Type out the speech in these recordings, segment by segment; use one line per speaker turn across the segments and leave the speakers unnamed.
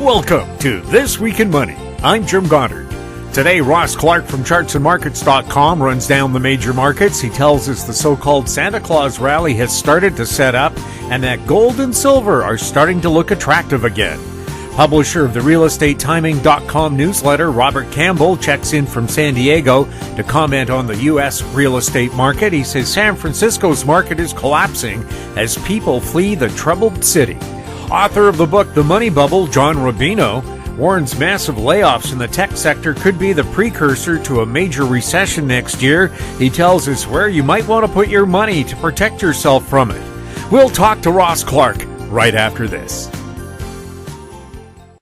Welcome to This Week in Money. I'm Jim Goddard. Today, Ross Clark from chartsandmarkets.com runs down the major markets. He tells us the so-called Santa Claus rally has started to set up and that gold and silver are starting to look attractive again. Publisher of the realestatetiming.com newsletter, Robert Campbell, checks in from San Diego to comment on the U.S. real estate market. He says San Francisco's market is collapsing as people flee the troubled city. Author of the book The Money Bubble, John Rubino, warns massive layoffs in the tech sector could be the precursor to a major recession next year. He tells us where you might want to put your money to protect yourself from it. We'll talk to Ross Clark right after this.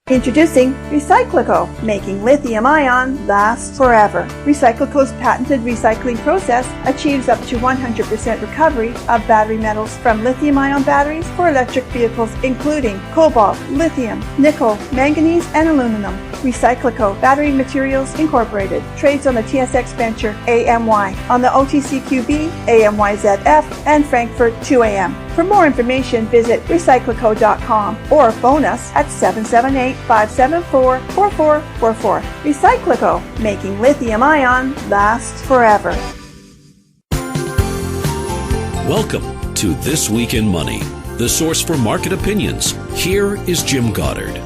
Introducing Recyclico, making lithium-ion last forever. Recyclico's patented recycling process achieves up to 100% recovery of battery metals from lithium-ion batteries for electric vehicles, including cobalt, lithium, nickel, manganese, and aluminum. Recyclico Battery Materials Incorporated trades on the TSX Venture AMY, on the OTCQB AMYZF, and Frankfurt 2AM. For more information, visit recyclico.com or phone us at 778-574-4444. Recyclico, making lithium-ion last forever.
Welcome to This Week in Money, the source for market opinions. Here is Jim Goddard.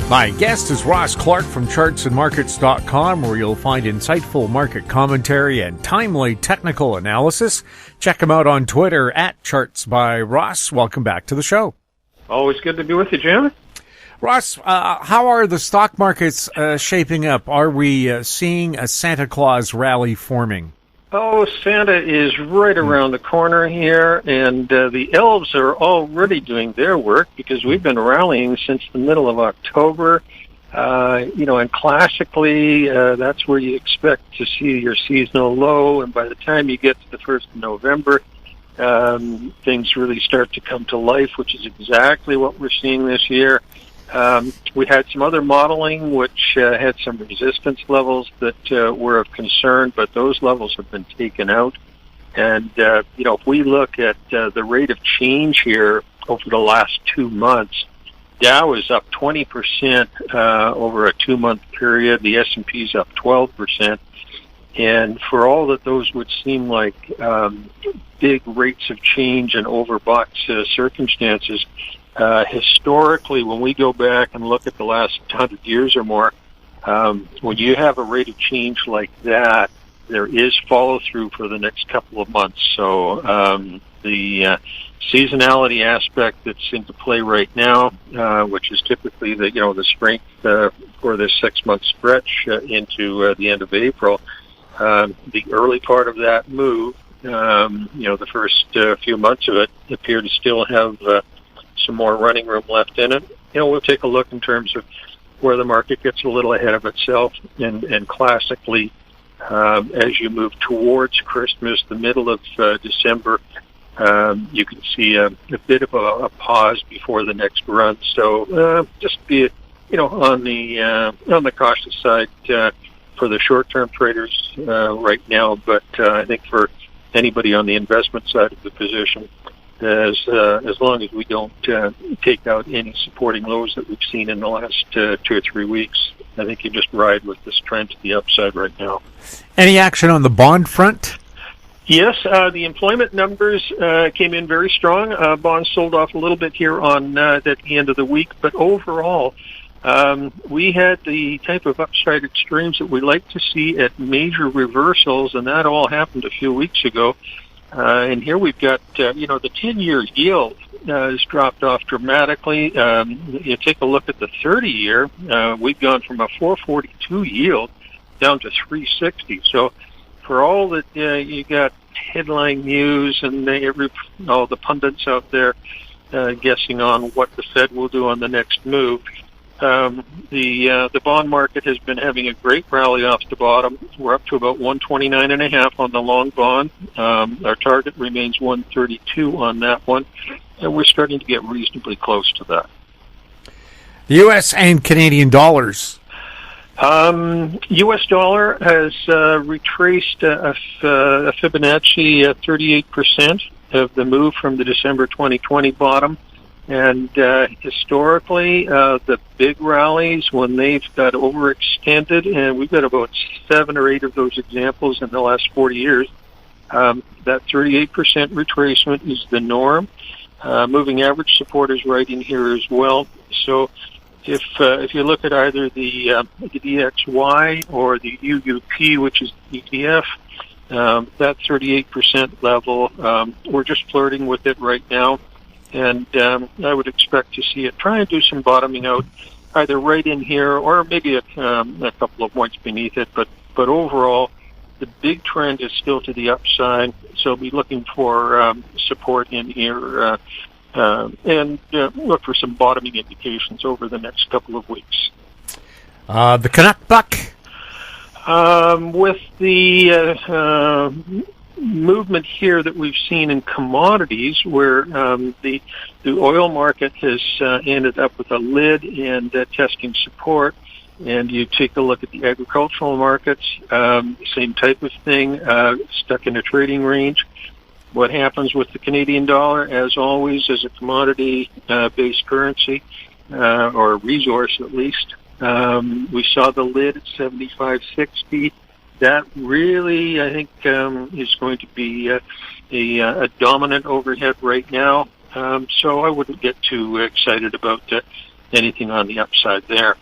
My guest is Ross Clark from chartsandmarkets.com, where you'll find insightful market commentary and timely technical analysis. Check him out on Twitter at ChartsByRoss. Welcome back to the show.
Always good to be with you, Jim.
Ross, how are the stock markets shaping up? Are we seeing a Santa Claus rally forming?
Oh, Santa is right around the corner here, and the elves are already doing their work because we've been rallying since the middle of October. And classically, that's where you expect to see your seasonal low, and by the time you get to the 1st of November, things really start to come to life, which is exactly what we're seeing this year. We had some other modeling which had some resistance levels that were of concern, but those levels have been taken out. And, if we look at the rate of change here over the last 2 months, Dow is up 20% over a 2-month period. The S&P is up 12%. And for all that those would seem like big rates of change and overbought circumstances, historically, when we go back and look at the last 100 years or more, when you have a rate of change like that, there is follow-through for the next couple of months. So the seasonality aspect that's into play right now, which is typically the strength for this 6-month stretch into the end of April, the early part of that move, the first few months of it appear to still have some more running room left in it. We'll take a look in terms of where the market gets a little ahead of itself, and classically, as you move towards Christmas, the middle of December, you can see a bit of a pause before the next run. So just be on the cautious side for the short-term traders right now, but I think for anybody on the investment side of the position, as long as we don't take out any supporting lows that we've seen in the last 2 or 3 weeks, I think you just ride with this trend to the upside right now.
Any action on the bond front?
Yes, the employment numbers came in very strong. Bonds sold off a little bit here at the end of the week, but overall, we had the type of upside extremes that we like to see at major reversals, and that all happened a few weeks ago. And here we've got, the 10-year yield has dropped off dramatically. You take a look at the 30-year, we've gone from a 4.42 yield down to 3.60. So for all that you got headline news and all the pundits out there guessing on what the Fed will do on the next move, the bond market has been having a great rally off the bottom. We're up to about 129.5 on the long bond. Our target remains 132 on that one, and we're starting to get reasonably close to that.
The U.S. and Canadian dollars.
U.S. dollar has retraced a Fibonacci 38% of the move from the December 2020 bottom. And historically, the big rallies, when they've got overextended, and we've got about 7 or 8 of those examples in the last 40 years, that 38% retracement is the norm. Moving average support is right in here as well. So if you look at either the DXY or the UUP, which is ETF, that 38% level, we're just flirting with it right now. And I would expect to see it try and do some bottoming out, either right in here or maybe a couple of points beneath it. But overall, the big trend is still to the upside. So be looking for support in here and look for some bottoming indications over the next couple of weeks.
The Canuck buck?
With the movement here that we've seen in commodities, where the oil market has ended up with a lid and testing support, and you take a look at the agricultural markets, same type of thing, stuck in a trading range. What happens with the Canadian dollar, as always, as a commodity-based currency, or resource at least? We saw the lid at 75.60. That really, I think, is going to be a dominant overhead right now. So I wouldn't get too excited about anything on the upside there.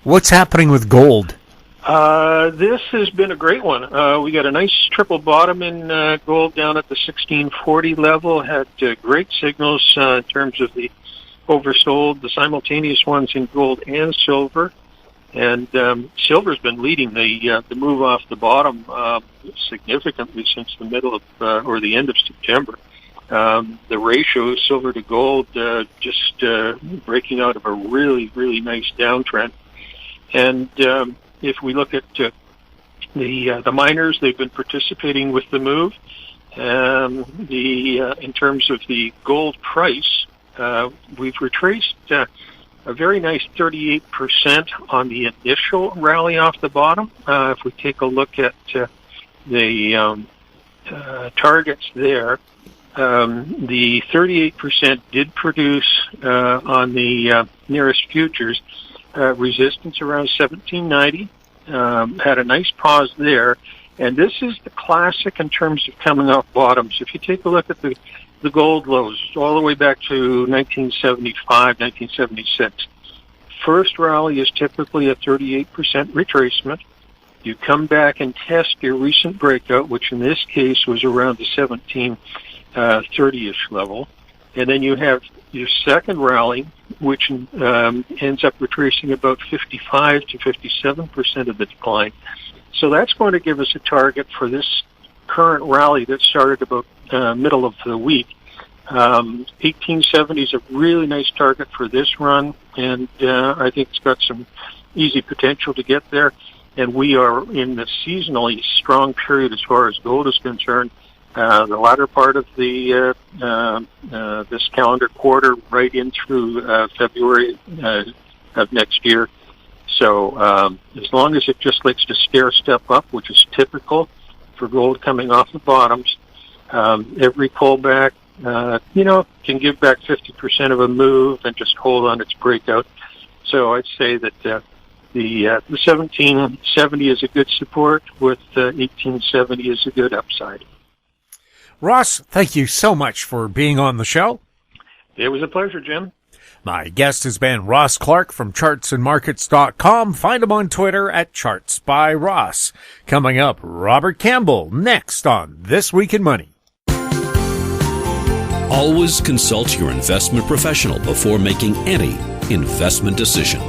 What's happening with gold?
This has been a great one. We got a nice triple bottom in gold down at the 1640 level. Had great signals in terms of the oversold, the simultaneous ones in gold and silver. And silver's been leading the move off the bottom significantly since the middle of or the end of September. The ratio of silver to gold just breaking out of a really, really nice downtrend. And if we look at the miners, they've been participating with the move. In terms of the gold price, we've retraced a very nice 38% on the initial rally off the bottom. If we take a look at the targets there, the 38% did produce on the nearest futures resistance around 1790. Had a nice pause there. And this is the classic in terms of coming off bottoms. If you take a look at the gold lows all the way back to 1975, 1976. First rally is typically a 38% retracement. You come back and test your recent breakout, which in this case was around the 1730-ish level. And then you have your second rally, which ends up retracing about 55 to 57% of the decline. So that's going to give us a target for this current rally that started about middle of the week. 1870 is a really nice target for this run, and I think it's got some easy potential to get there. And we are in the seasonally strong period as far as gold is concerned. The latter part of the this calendar quarter, right in through February of next year. So as long as it just likes to stair step up, which is typical for gold coming off the bottoms, every pullback, can give back 50% of a move and just hold on its breakout. So I'd say that the 1770 is a good support, with 1870 is a good upside.
Ross, thank you so much for being on the show.
It was a pleasure, Jim.
My guest has been Ross Clark from chartsandmarkets.com. Find him on Twitter at Charts by Ross. Coming up, Robert Campbell next on This Week in Money.
Always consult your investment professional before making any investment decision.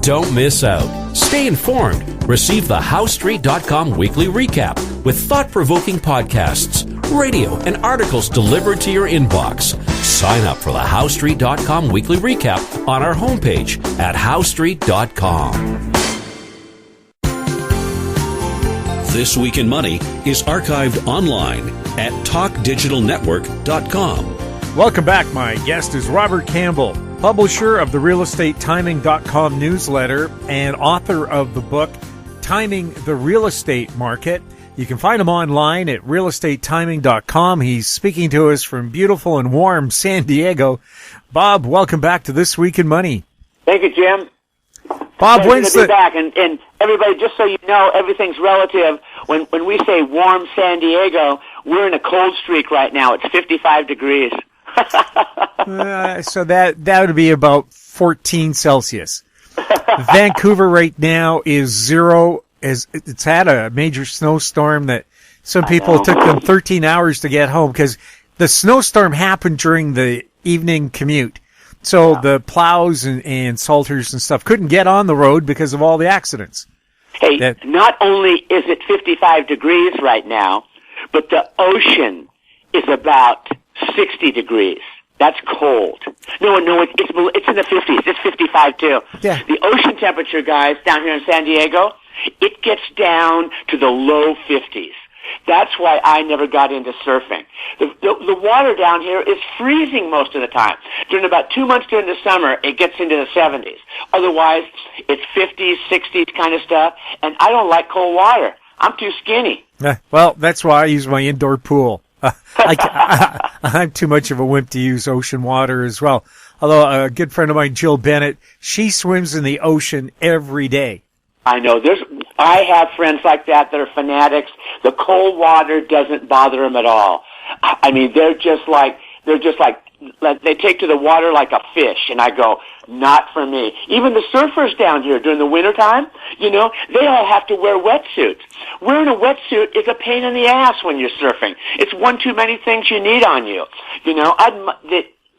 Don't miss out. Stay informed. Receive the HowStreet.com weekly recap with thought-provoking podcasts, radio, and articles delivered to your inbox. Sign up for the HowStreet.com weekly recap on our homepage at HowStreet.com. This Week in Money is archived online at TalkDigitalNetwork.com.
Welcome back. My guest is Robert Campbell, publisher of the RealEstateTiming.com newsletter and author of the book Timing the Real Estate Market. You can find him online at realestatetiming.com. He's speaking to us from beautiful and warm San Diego. Bob, welcome back to This Week in Money.
Thank you, Jim.
Bob, when's
the... back, and everybody, just so you know, everything's relative. When we say warm San Diego, we're in a cold streak right now. It's 55 degrees.
So that would be about 14 Celsius. Vancouver right now is 0. It's had a major snowstorm that some people took them 13 hours to get home because the snowstorm happened during the evening commute. So the plows and salters and stuff couldn't get on the road because of all the accidents.
Hey, not only is it 55 degrees right now, but the ocean is about 60 degrees. That's cold. No, it's in the 50s. It's 55 too.
Yeah.
The ocean temperature, guys, down here in San Diego, it gets down to the low 50s. That's why I never got into surfing. The water down here is freezing most of the time. During about 2 months during the summer, it gets into the 70s. Otherwise, it's 50s, 60s kind of stuff, and I don't like cold water. I'm too skinny.
Well, that's why I use my indoor pool. I'm too much of a wimp to use ocean water as well. Although a good friend of mine, Jill Bennett, she swims in the ocean every day.
I know. I have friends like that are fanatics. The cold water doesn't bother them at all. I mean, they're just like they take to the water like a fish, and I go, not for me. Even the surfers down here during the wintertime, they all have to wear wetsuits. Wearing a wetsuit is a pain in the ass when you're surfing. It's one too many things you need on you.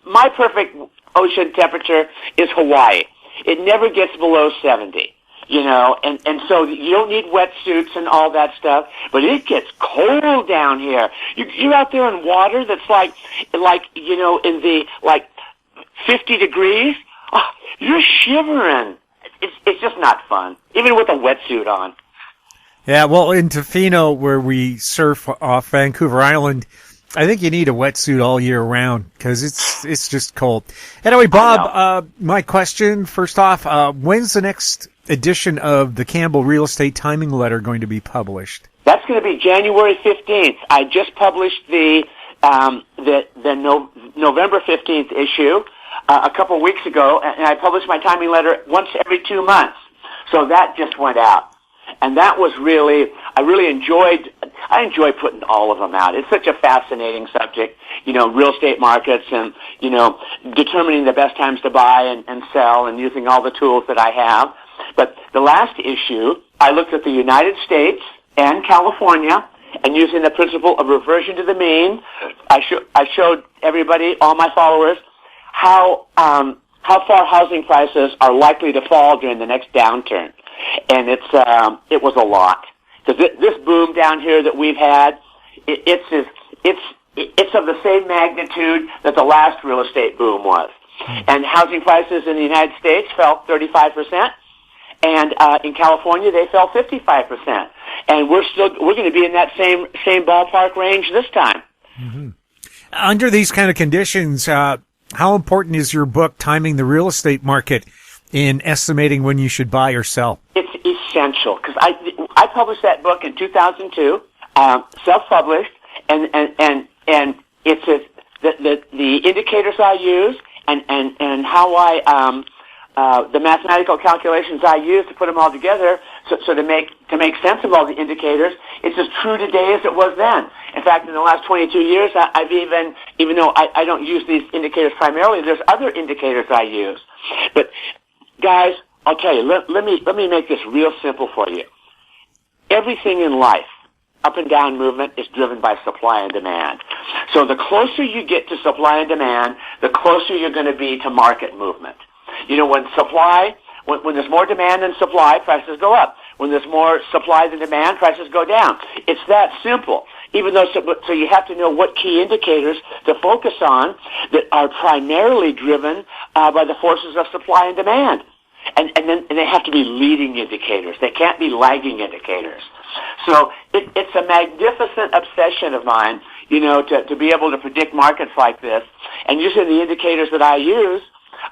My perfect ocean temperature is Hawaii. It never gets below 70. And so you don't need wetsuits and all that stuff, but it gets cold down here. You're out there in water that's like, in the, 50 degrees. Oh, you're shivering. It's just not fun, even with a wetsuit on.
Yeah, well, in Tofino, where we surf off Vancouver Island, I think you need a wetsuit all year round because it's just cold. Anyway, Bob, my question, first off, when's the next edition of the Campbell Real Estate Timing Letter going to be published?
That's going to be January 15th. I just published the November 15th issue a couple of weeks ago, and I published my timing letter once every 2 months. So that just went out. And that was I enjoy putting all of them out. It's such a fascinating subject, real estate markets and, determining the best times to buy and sell and using all the tools that I have. But the last issue, I looked at the United States and California, and using the principle of reversion to the mean, I showed everybody, all my followers, how far housing prices are likely to fall during the next downturn. And it was a lot. Because this boom down here that we've had, it's of the same magnitude that the last real estate boom was. And housing prices in the United States fell 35%. And in California, they fell 55%. And we're going to be in that same ballpark range this time.
Mm-hmm. Under these kind of conditions, how important is your book, Timing the Real Estate Market, in estimating when you should buy or sell? It's
essential because I published that book in 2002, self-published, and it's the indicators I use and how I the mathematical calculations I use to put them all together, so to make sense of all the indicators, it's as true today as it was then. In fact, in the last 22 years, I've even though I don't use these indicators primarily, there's other indicators I use. But guys, I'll tell you, let me make this real simple for you. Everything in life, up and down movement, is driven by supply and demand. So the closer you get to supply and demand, the closer you're going to be to market movement. When there's more demand than supply, prices go up. When there's more supply than demand, prices go down. It's that simple. Even though, so you have to know what key indicators to focus on that are primarily driven by the forces of supply and demand. And they have to be leading indicators. They can't be lagging indicators. So it's a magnificent obsession of mine, to be able to predict markets like this. And using the indicators that I use,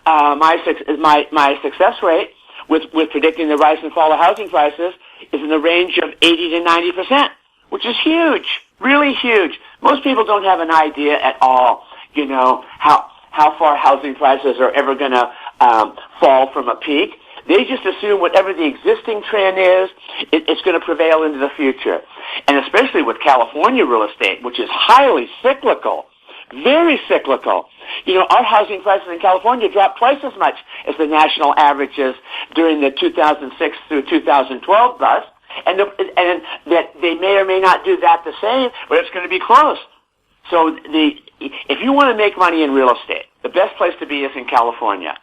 my success rate with predicting the rise and fall of housing prices is in the range of 80 to 90%, which is huge, really huge. Most people don't have an idea at all, how far housing prices are ever going to fall from a peak. They just assume whatever the existing trend is, it's going to prevail into the future. And especially with California real estate, which is highly cyclical, very cyclical. Our housing prices in California dropped twice as much as the national averages during the 2006 through 2012 bust. And that they may or may not do that the same, but it's going to be close. So if you want to make money in real estate, the best place to be is in California,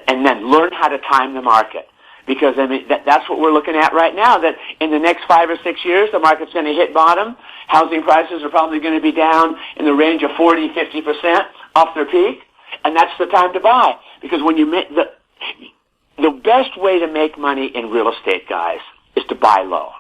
and then learn how to time the market. Because that's what we're looking at right now, that in the next 5 or 6 years, the market's going to hit bottom. Housing prices are probably going to be down in the range of 40-50% off their peak, and that's the time to buy. Because when you make the best way to make money in real estate, guys, is to buy low.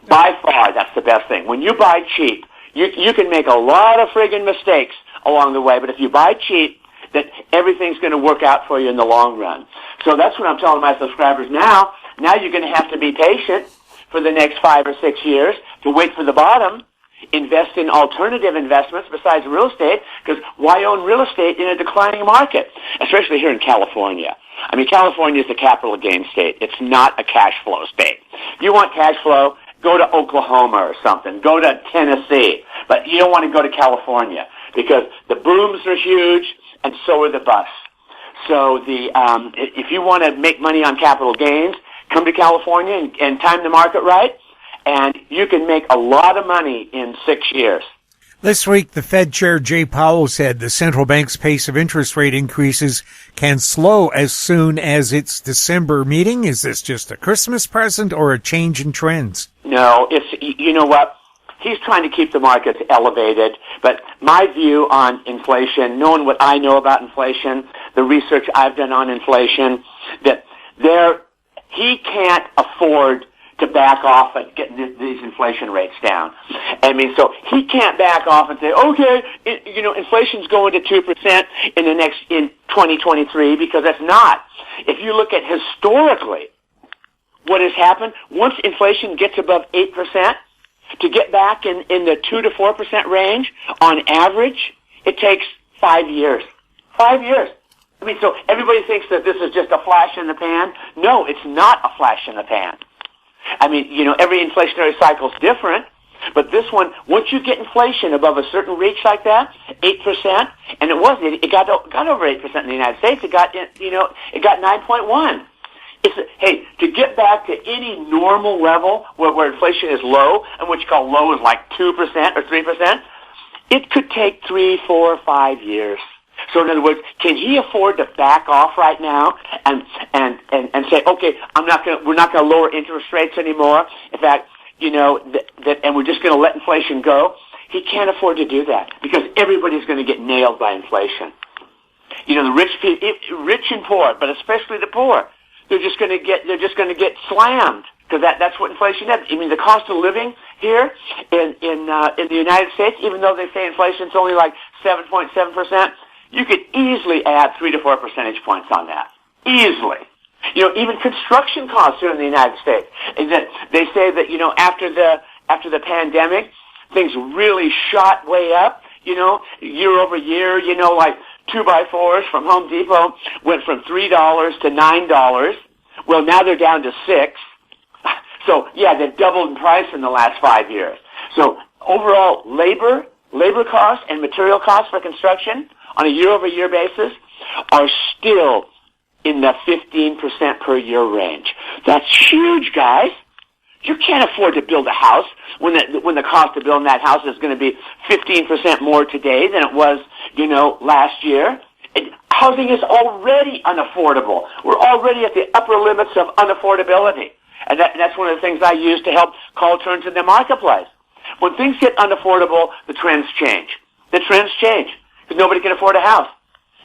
By far, that's the best thing. When you buy cheap, you can make a lot of friggin' mistakes along the way, but if you buy cheap, that everything's going to work out for you in the long run. So that's what I'm telling my subscribers now. Now you're going to have to be patient for the next 5 or 6 years to wait for the bottom. Invest in alternative investments besides real estate, because why own real estate in a declining market, especially here in California? I mean, California is the capital gains state. It's not a cash flow state. If you want cash flow, go to Oklahoma or something. Go to Tennessee. But you don't want to go to California because the booms are huge and so are the busts. So if you want to make money on capital gains, come to California and time the market right, and you can make a lot of money in 6 years.
This week, the Fed Chair Jay Powell said the central bank's pace of interest rate increases can slow as soon as its December meeting. Is this just a Christmas present or a change in trends?
No, you know what? He's trying to keep the markets elevated, but my view on inflation, knowing what I know about inflation, the research I've done on inflation, that he can't afford to back off and get these inflation rates down. I mean, so he can't back off and say, okay, inflation's going to 2% in 2023, because that's not. If you look at historically what has happened, once inflation gets above 8%, to get back in the 2 to 4% range on average, it takes 5 years. 5 years. I mean, so everybody thinks that this is just a flash in the pan. No, it's not a flash in the pan. I mean, every inflationary cycle is different, but this one, once you get inflation above a certain reach like that, 8%, and it got over 8% in the United States. It got 9.1. To get back to any normal level where inflation is low, and what you call low is like 2% or 3%, it could take 3, 4, 5 years. So in other words, can he afford to back off right now and say, okay, we're not going to lower interest rates anymore. In fact, and we're just going to let inflation go. He can't afford to do that because everybody's going to get nailed by inflation. The rich and poor, but especially the poor, they're just going to get slammed because that's what inflation is. I mean, the cost of living here in the United States, even though they say inflation's only like 7.7%. You could easily add 3 to 4 percentage points on that. Easily. Even construction costs here in the United States. They say that, after the pandemic, things really shot way up, year over year, like 2x4s from Home Depot went from $3 to $9. Well, now they're down to $6. So, yeah, they've doubled in price in the last 5 years. So, overall, labor costs and material costs for construction on a year-over-year basis are still in the 15% per year range. That's huge, guys. You can't afford to build a house when the cost of building that house is going to be 15% more today than it was, last year. Housing is already unaffordable. We're already at the upper limits of unaffordability. And that's one of the things I use to help call turns in the marketplace. When things get unaffordable, the trends change. Because nobody can afford a house.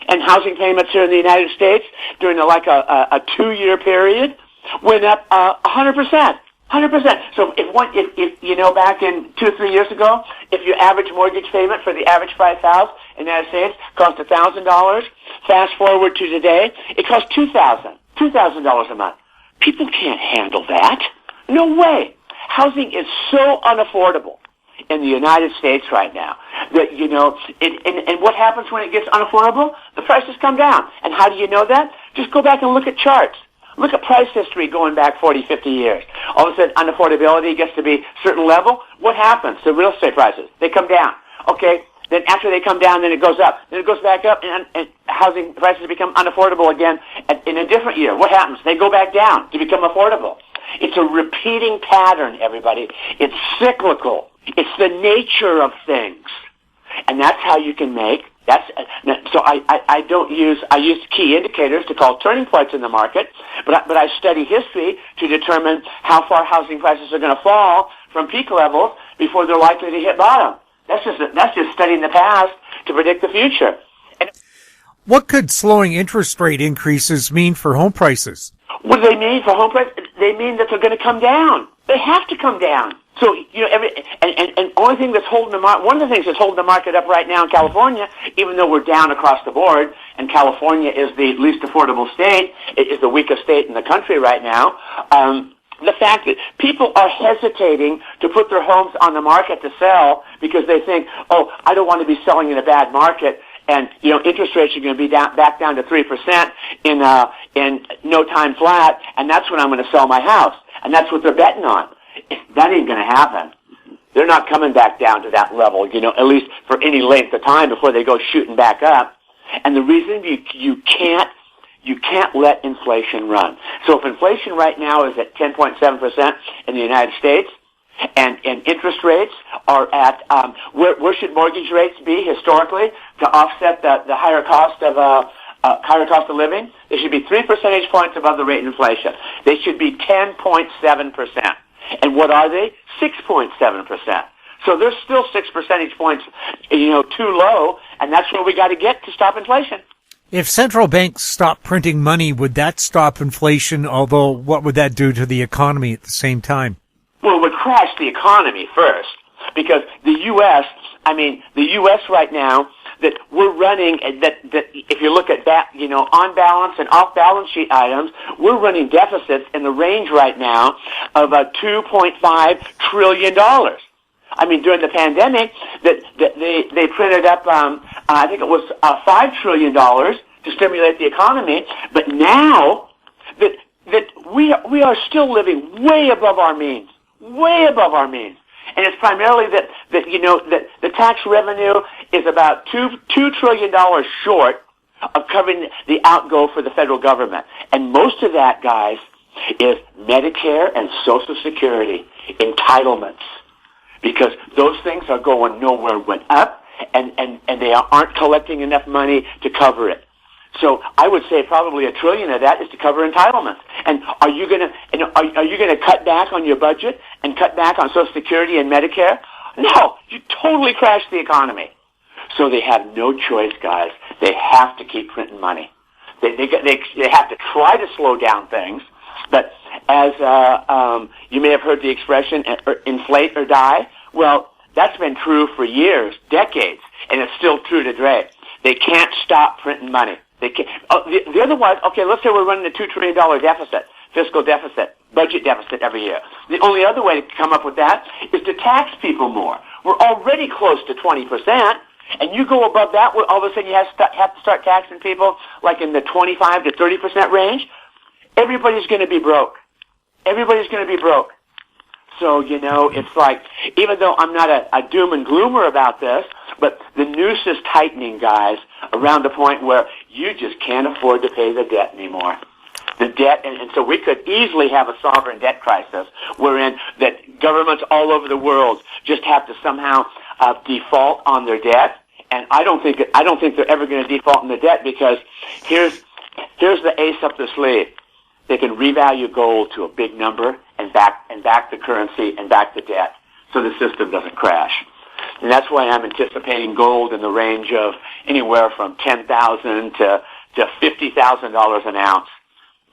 And housing payments here in the United States during a 2-year period went up 100%. 100%. So if back in 2 or 3 years ago, if your average mortgage payment for the average price house in the United States cost $1,000, fast forward to today, it costs $2,000 a month. People can't handle that. No way. housing is so unaffordable in the United States right now that, you know, and what happens when it gets unaffordable? The prices come down. And how do you know that? Just go back and look at charts. Look at price history going back 40, 50 years. All of a sudden, unaffordability gets to be a certain level. What happens to real estate prices? They come down. Okay, then after they come down, then it goes up. Then it goes back up, and housing prices become unaffordable again in a different year. What happens? They go back down to become affordable. It's a repeating pattern, everybody. It's cyclical. It's the nature of things. And that's how you can make. So I use key indicators to call turning points in the market, but I study history to determine how far housing prices are going to fall from peak levels before they're likely to hit bottom. That's just studying the past to predict the future. And
What could slowing interest rate increases mean for home prices?
what do they mean for home prices? They mean that they're going to come down. They have to come down. So, you know, and only thing that's holding one of the things that's holding the market up right now in California, even though we're down across the board, and California is the least affordable state, it is the weakest state in the country right now, the fact that people are hesitating to put their homes on the market to sell because they think, oh, I don't want to be selling in a bad market, and, you know, interest rates are going to be back down to 3% in no time flat, and that's when I'm going to sell my house. And that's what they're betting on. That ain't going to happen. They're not coming back down to that level, you know, at least for any length of time before they go shooting back up. And the reason you can't let inflation run. So if inflation right now is at 10.7% in the United States, and interest rates are at where should mortgage rates be historically to offset the higher cost of living? They should be 3 percentage points above the rate of inflation. They should be 10.7%. And what are they? 6.7%. So they're still 6 percentage points, you know, too low, and that's where we got to get to stop inflation.
If central banks stop printing money, would that stop inflation? Although, what would that do to the economy at the same time?
Well, it would crash the economy first, because the U.S. right now, that we're running, that if you look at that, you know, on balance and off balance sheet items, we're running deficits in the range right now of $2.5 trillion. I mean, during the pandemic, that they printed up, I think it was $5 trillion to stimulate the economy, but now that we are still living way above our means. And it's primarily that you know, that the tax revenue is about $2 trillion short of covering the outgo for the federal government. And most of that, guys, is Medicare and Social Security entitlements, because those things are going nowhere but up, and they aren't collecting enough money to cover it. So I would say probably $1 trillion of that is to cover entitlements. And are you gonna cut back on your budget and cut back on Social Security and Medicare? No, you totally crash the economy. So they have no choice, guys. They have to keep printing money. They have to try to slow down things, but as you may have heard the expression, inflate or die. Well, that's been true for years, decades, and it's still true today. They can't stop printing money. They can't. The otherwise, okay, let's say we're running a $2 trillion deficit, fiscal deficit, budget deficit every year. The only other way to come up with that is to tax people more. We're already close to 20%, and you go above that, all of a sudden you have to start taxing people like in the 25 to 30% range. Everybody's going to be broke. So, you know, it's like, even though I'm not a doom and gloomer about this, but the noose is tightening, guys, around the point where you just can't afford to pay the debt anymore. The debt, and so we could easily have a sovereign debt crisis wherein that governments all over the world just have to somehow default on their debt. And I don't think they're ever going to default on their debt, because here's the ace up the sleeve. They can revalue gold to a big number and back the currency and back the debt, so the system doesn't crash. And that's why I'm anticipating gold in the range of anywhere from $10,000 to $50,000 an ounce.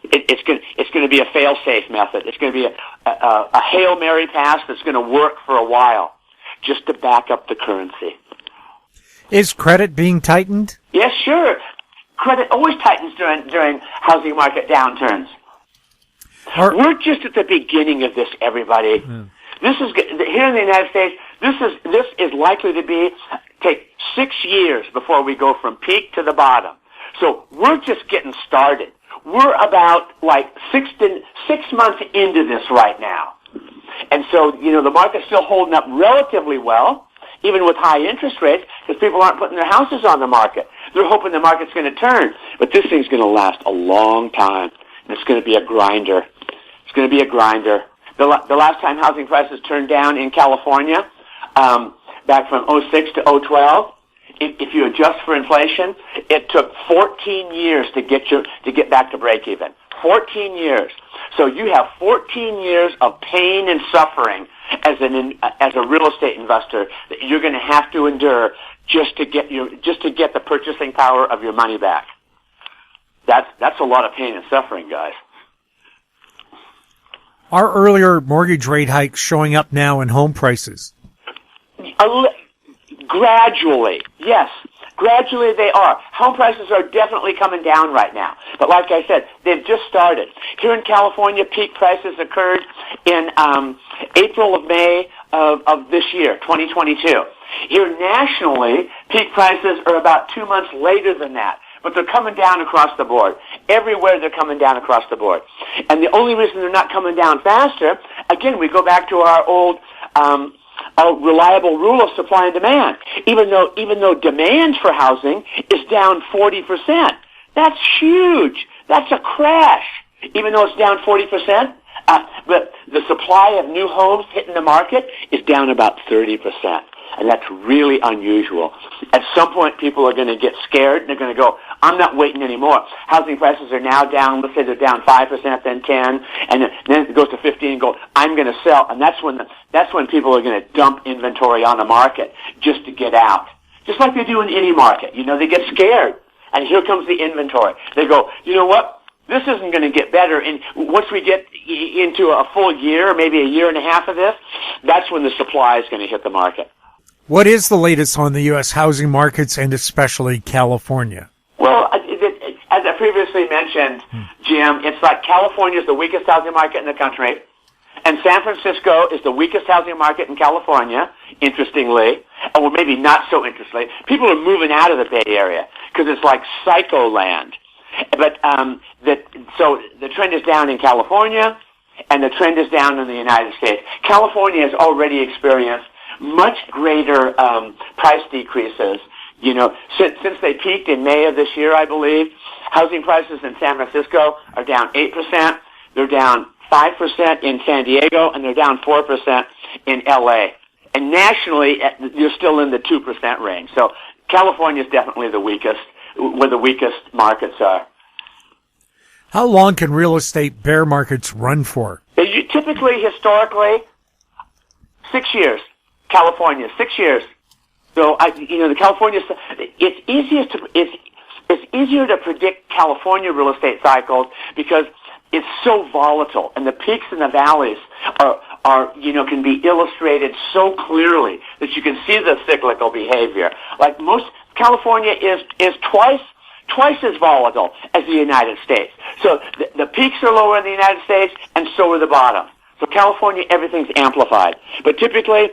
It's going to be a fail-safe method. It's going to be a Hail Mary pass that's going to work for a while, just to back up the currency.
Is credit being tightened?
Yes, sure. Credit always tightens during housing market downturns. We're just at the beginning of this, everybody. This is here in the United States. This is likely to take 6 years before we go from peak to the bottom. So we're just getting started. We're about like 6 months into this right now. And so, the market's still holding up relatively well, even with high interest rates, because people aren't putting their houses on the market. They're hoping the market's going to turn. But this thing's going to last a long time, and it's going to be a grinder. It's going to be a grinder. The last time housing prices turned down in California, back from 06 to 012, if you adjust for inflation, it took 14 years to get back to break even. 14 years. So you have 14 years of pain and suffering as a real estate investor that you're going to have to endure just to get the purchasing power of your money back. That's a lot of pain and suffering, guys.
Are earlier mortgage rate hikes showing up now in home prices?
Gradually, yes. Gradually they are. Home prices are definitely coming down right now. But like I said, they've just started. Here in California, peak prices occurred in April of May of this year, 2022. Here nationally, peak prices are about 2 months later than that. But they're coming down across the board. Everywhere they're coming down across the board. And the only reason they're not coming down faster, again, we go back to our old reliable rule of supply and demand. Even though demand for housing is down 40%, that's huge. That's a crash. Even though it's down 40%, but the supply of new homes hitting the market is down about 30%. And that's really unusual. At some point, people are going to get scared, and they're going to go, I'm not waiting anymore. Housing prices are now down, let's say they're down 5%, then 10, and then it goes to 15 and go, I'm going to sell. And that's when people are going to dump inventory on the market just to get out. Just like they do in any market. They get scared, and here comes the inventory. They go, you know what? This isn't going to get better. And once we get into a full year, maybe a year and a half of this, that's when the supply is going to hit the market.
What is the latest on the U.S. housing markets and especially California?
Well, as I previously mentioned, Jim, it's like California is the weakest housing market in the country, and San Francisco is the weakest housing market in California, interestingly, or maybe not so interestingly. People are moving out of the Bay Area because it's like psycho land. But so the trend is down in California, and the trend is down in the United States. California has already experienced much greater price decreases. Since they peaked in May of this year, I believe, housing prices in San Francisco are down 8%. They're down 5% in San Diego, and they're down 4% in LA. And nationally, you're still in the 2% range. So California is definitely the weakest, where the weakest markets are.
How long can real estate bear markets run for?
Typically, historically, 6 years. California, 6 years. So, the California, it's easier to predict California real estate cycles because it's so volatile, and the peaks and the valleys are can be illustrated so clearly that you can see the cyclical behavior. Like California is twice as volatile as the United States. So the peaks are lower in the United States, and so are the bottoms. So California, everything's amplified. But typically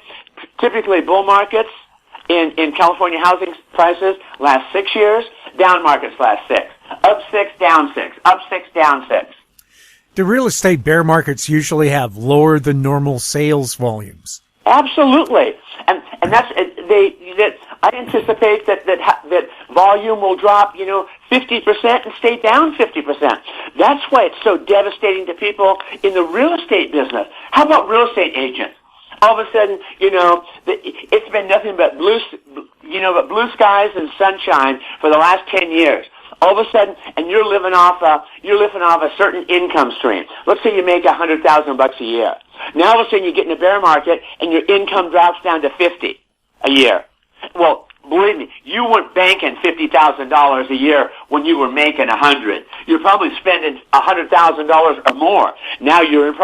bull markets in California housing prices last 6 years. Down markets last 6. Up 6, down 6. Up 6, down 6.
Do real estate bear markets usually have lower than normal sales volumes?
Absolutely. And that's I anticipate that volume will drop 50% and stay down 50%. That's why it's so devastating to people in the real estate business. How about real estate agents? All of a sudden, it's been nothing but blue skies and sunshine for the last 10 years. All of a sudden, and you're living off a certain income stream. Let's say you make $100,000 a year. Now all of a sudden you get in a bear market and your income drops down to $50,000 a year. Well, believe me, you weren't banking $50,000 a year when you were making $100,000. You're probably spending $100,000 or more. Now you're in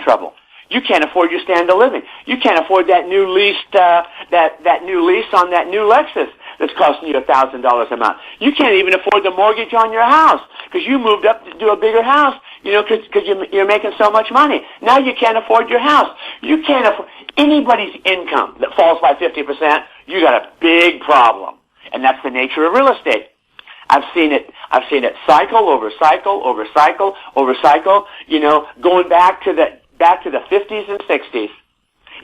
trouble. You can't afford your standard of living. You can't afford that new lease, that new lease on that new Lexus that's costing you $1,000 a month. You can't even afford the mortgage on your house because you moved up to do a bigger house. because you're making so much money. Now you can't afford your house. You can't afford anybody's income that falls by 50%. You got a big problem, and that's the nature of real estate. I've seen it cycle over cycle over cycle over cycle. Going back to the 50s and 60s.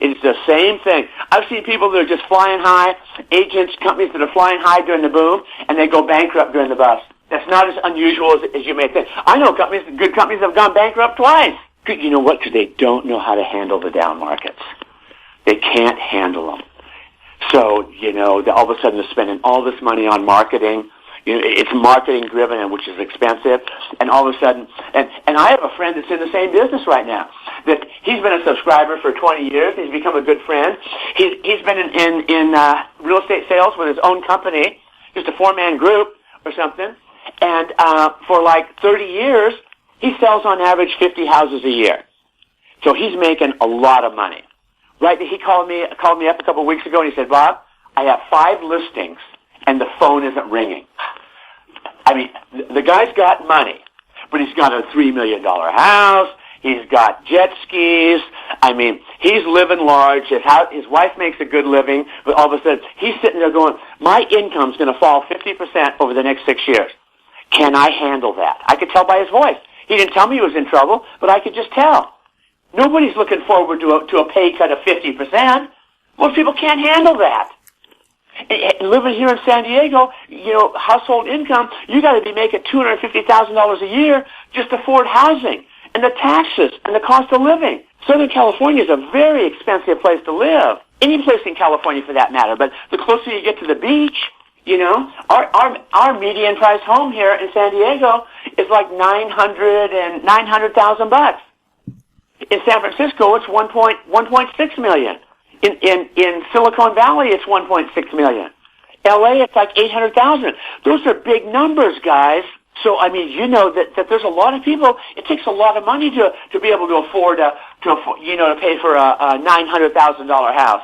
It's the same thing. I've seen people that are just flying high, agents, companies that are flying high during the boom, and they go bankrupt during the bust. That's not as unusual as you may think. I know good companies have gone bankrupt twice. You know what? Because they don't know how to handle the down markets. They can't handle them. So, all of a sudden they're spending all this money on marketing. It's marketing driven, and which is expensive. And all of a sudden, and I have a friend that's in the same business right now. That he's been a subscriber for 20 years. He's become a good friend. He's been in real estate sales with his own company, just a 4-man group or something. And for like 30 years, he sells on average 50 houses a year. So he's making a lot of money. Right? He called me up a couple of weeks ago, and he said, "Bob, I have 5 listings, and the phone isn't ringing." I mean, the guy's got money, but he's got a $3 million house. He's got jet skis. I mean, he's living large. His wife makes a good living, but all of a sudden, he's sitting there going, "My income's going to fall 50% over the next 6 years. Can I handle that?" I could tell by his voice. He didn't tell me he was in trouble, but I could just tell. Nobody's looking forward to a pay cut of 50%. Most people can't handle that. And living here in San Diego, household income, you got to be making $250,000 a year just to afford housing and the taxes and the cost of living. Southern California is a very expensive place to live. Any place in California for that matter. But the closer you get to the beach, our median price home here in San Diego is like $900,000. In San Francisco, it's 1.6 million. In Silicon Valley, it's 1.6 million. LA, it's like 800,000. Those are big numbers, guys. So, I mean, that there's a lot of people. It takes a lot of money to be able to afford to pay for a $900,000 house,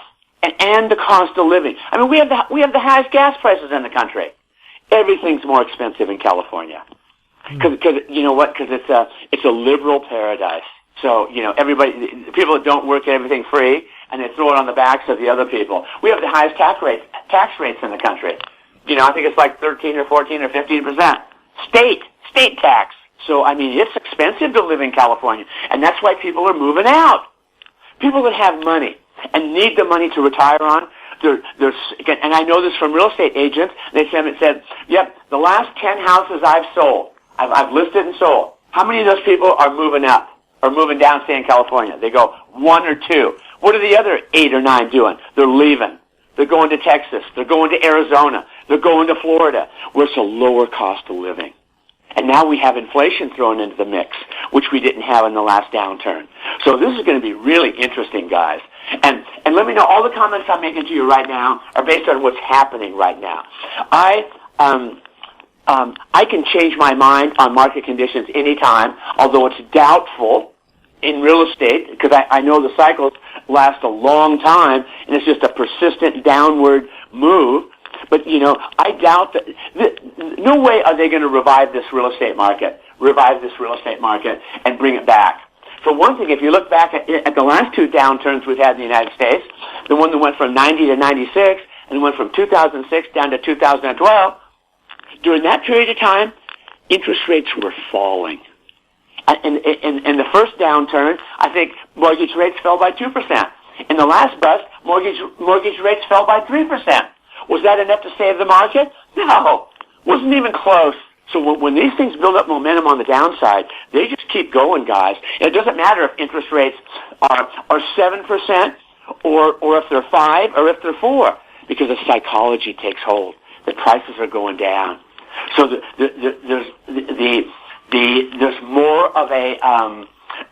and the cost of living. I mean, we have the highest gas prices in the country. Everything's more expensive in California because you know what? Because it's a liberal paradise. So people that don't work get everything free, and they throw it on the backs of the other people. We have the highest tax rates in the country. I think it's like 13 or 14 or 15%. State tax. So, I mean, it's expensive to live in California, and that's why people are moving out. People that have money and need the money to retire on, and I know this from real estate agents, they said, "Yep, the last 10 houses I've sold, I've listed and sold. How many of those people are moving up or moving down, stay in California?" They go, 1 or 2. What are the other 8 or 9 doing? They're leaving. They're going to Texas. They're going to Arizona. They're going to Florida, where it's a lower cost of living. And now we have inflation thrown into the mix, which we didn't have in the last downturn. So this is going to be really interesting, guys. And let me know, all the comments I'm making to you right now are based on what's happening right now. I can change my mind on market conditions anytime, although it's doubtful in real estate, because I know the cycles last a long time, and it's just a persistent downward move. But, I doubt that, no way are they going to revive this real estate market, and bring it back. For one thing, if you look back at the last 2 downturns we've had in the United States, the one that went from 90 to 96, and went from 2006 down to 2012, during that period of time, interest rates were falling. In the first downturn, I think mortgage rates fell by 2%. In the last bust, mortgage rates fell by 3%. Was that enough to save the market? No. Wasn't even close. So when these things build up momentum on the downside, they just keep going, guys. And it doesn't matter if interest rates are 7% or if they're 5 or if they're 4, because the psychology takes hold. The prices are going down. So there's more of a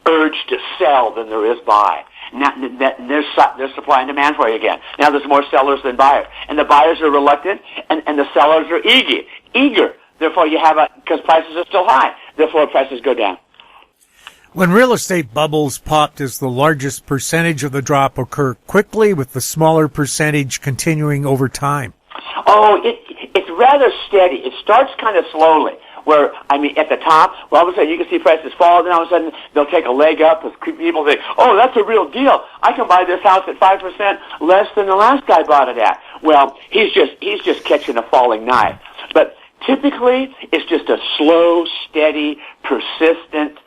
urge to sell than there is buy. Now, there's supply and demand for you again. Now there's more sellers than buyers. And the buyers are reluctant, and the sellers are eager. Therefore, because prices are still high. Therefore, prices go down.
When real estate bubbles pop, does the largest percentage of the drop occur quickly, with the smaller percentage continuing over time?
Oh, it's rather steady. It starts kind of slowly. where, I mean, at the top, well, all of a sudden you can see prices fall, then all of a sudden they'll take a leg up as people think, oh, that's a real deal. I can buy this house at 5% less than the last guy bought it at. Well, he's just catching a falling knife. But typically, it's just a slow, steady, persistent,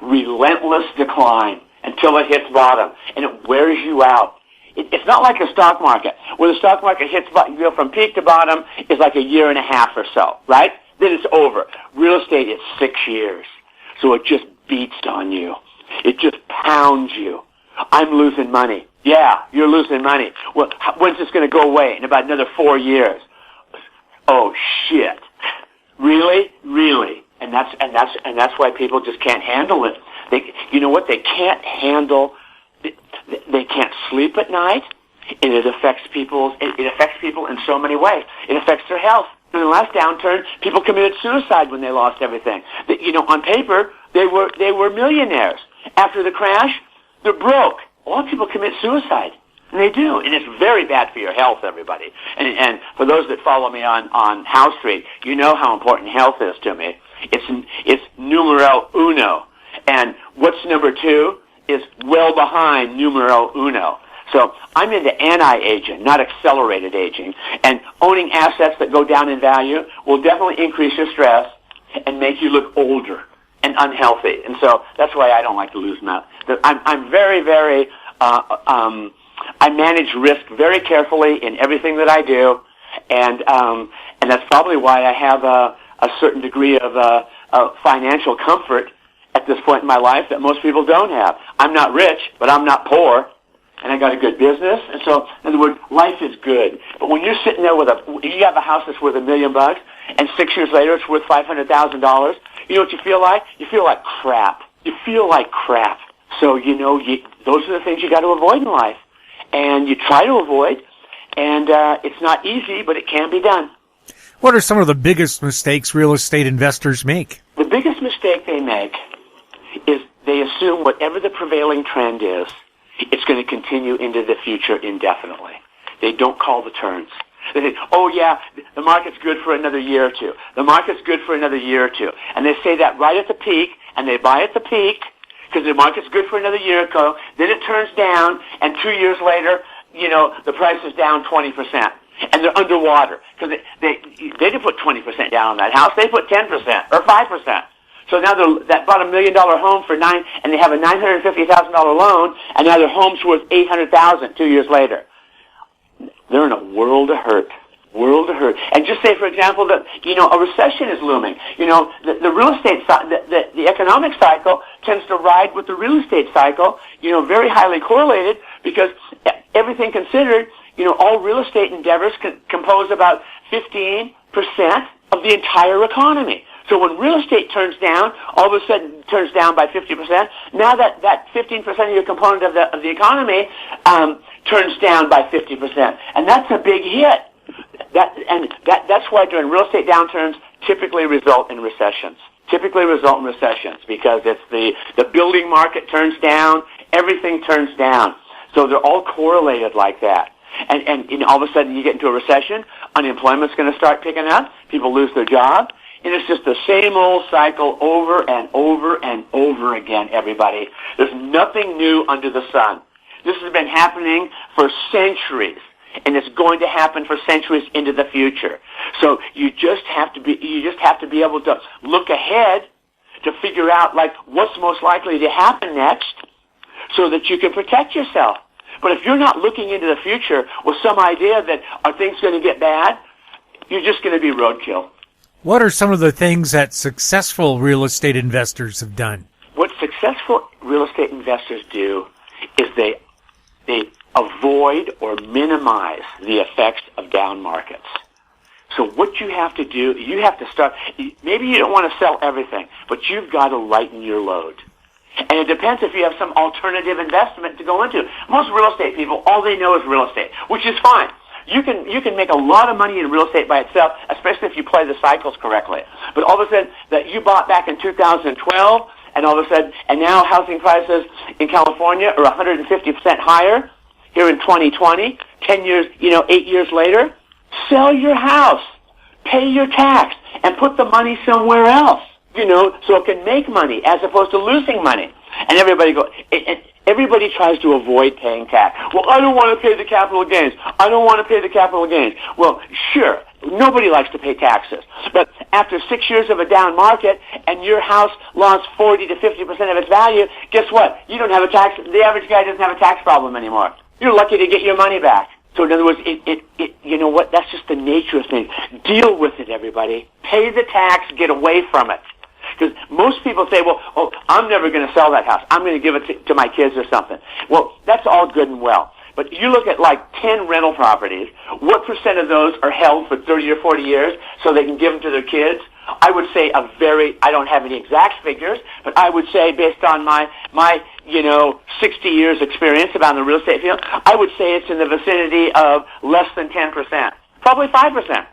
relentless decline until it hits bottom, and it wears you out. It's not like the stock market, where the stock market hits, from peak to bottom is like a year and a half or so, right? Then it's over. Real estate is 6 years. So it just beats on you. It just pounds you. I'm losing money. Yeah, you're losing money. Well, when's this going to go away? In about another 4 years. Oh, shit. Really? Really? And that's why people just can't handle it. You know what? They can't handle. They can't sleep at night, and it affects people in so many ways. It affects their health. In the last downturn, people committed suicide when they lost everything. On paper, they were millionaires. After the crash, they're broke. A lot of people commit suicide, and they do, and it's very bad for your health, everybody. And for those that follow me on House Street, you know how important health is to me. It's numero uno, and what's number two is well behind numero uno. So I'm into anti-aging, not accelerated aging. And owning assets that go down in value will definitely increase your stress and make you look older and unhealthy. And so that's why I don't like to lose them. I'm very, very, I manage risk very carefully in everything that I do. And that's probably why I have a certain degree of financial comfort at this point in my life that most people don't have. I'm not rich, but I'm not poor, and I got a good business. And so, in other words, life is good. But when you're sitting there you have a house that's worth $1 million, and 6 years later it's worth $500,000, you know what you feel like? You feel like crap. You feel like crap. So, those are the things you got to avoid in life. And you try to avoid, and it's not easy, but it can be done.
What are some of the biggest mistakes real estate investors make?
The biggest mistake they make is they assume whatever the prevailing trend is, it's going to continue into the future indefinitely. They don't call the turns. They say, oh yeah, the market's good for another year or two. The market's good for another year or two. And they say that right at the peak, and they buy at the peak, because the market's good for another year or so. Then it turns down, and 2 years later, the price is down 20%. And they're underwater, because they didn't put 20% down on that house. They put 10% or 5%. So now that bought $1 million home and they have a $950,000 loan, and now their home's worth $800,000 2 years later. They're in a world of hurt. And just say, for example, that a recession is looming. The real estate the economic cycle tends to ride with the real estate cycle. Very highly correlated, because everything considered, all real estate endeavors compose about 15% of the entire economy. So when real estate turns down, all of a sudden turns down by 50%. Now that 15% of your component of the economy turns down by 50%, and that's a big hit. That's why during real estate downturns typically result in recessions. Because it's the building market turns down, everything turns down. So they're all correlated like that. And all of a sudden you get into a recession, unemployment's going to start picking up, people lose their job, and it's just the same old cycle over and over and over again, everybody. There's nothing new under the sun. This has been happening for centuries, and it's going to happen for centuries into the future. So you just have to be able to look ahead to figure out what's most likely to happen next, so that you can protect yourself. But if you're not looking into the future with some idea that are things going to get bad, you're just going to be roadkill.
What are some of the things that successful real estate investors have done?
What successful real estate investors do is they avoid or minimize the effects of down markets. So what you have to do, you have to start, maybe you don't want to sell everything, but you've got to lighten your load. And it depends if you have some alternative investment to go into. Most real estate people, all they know is real estate, which is fine. You can make a lot of money in real estate by itself, especially if you play the cycles correctly. But all of a sudden, that you bought back in 2012, and all of a sudden, and now housing prices in California are 150% higher here in 2020, 10 years, 8 years later, sell your house, pay your tax, and put the money somewhere else, so it can make money as opposed to losing money. And everybody tries to avoid paying tax. Well, I don't want to pay the capital gains. I don't want to pay the capital gains. Well, sure, nobody likes to pay taxes. But after 6 years of a down market and your house lost 40 to 50% of its value, guess what? You don't have the average guy doesn't have a tax problem anymore. You're lucky to get your money back. So in other words, you know what? That's just the nature of things. Deal with it, everybody. Pay the tax, get away from it. Because most people say, well, I'm never going to sell that house. I'm going to give it to my kids or something. Well, that's all good and well. But you look at like 10 rental properties, what percent of those are held for 30 or 40 years so they can give them to their kids? I would say I don't have any exact figures, but I would say based on my 60 years experience about the real estate field, I would say it's in the vicinity of less than 10%, probably 5%.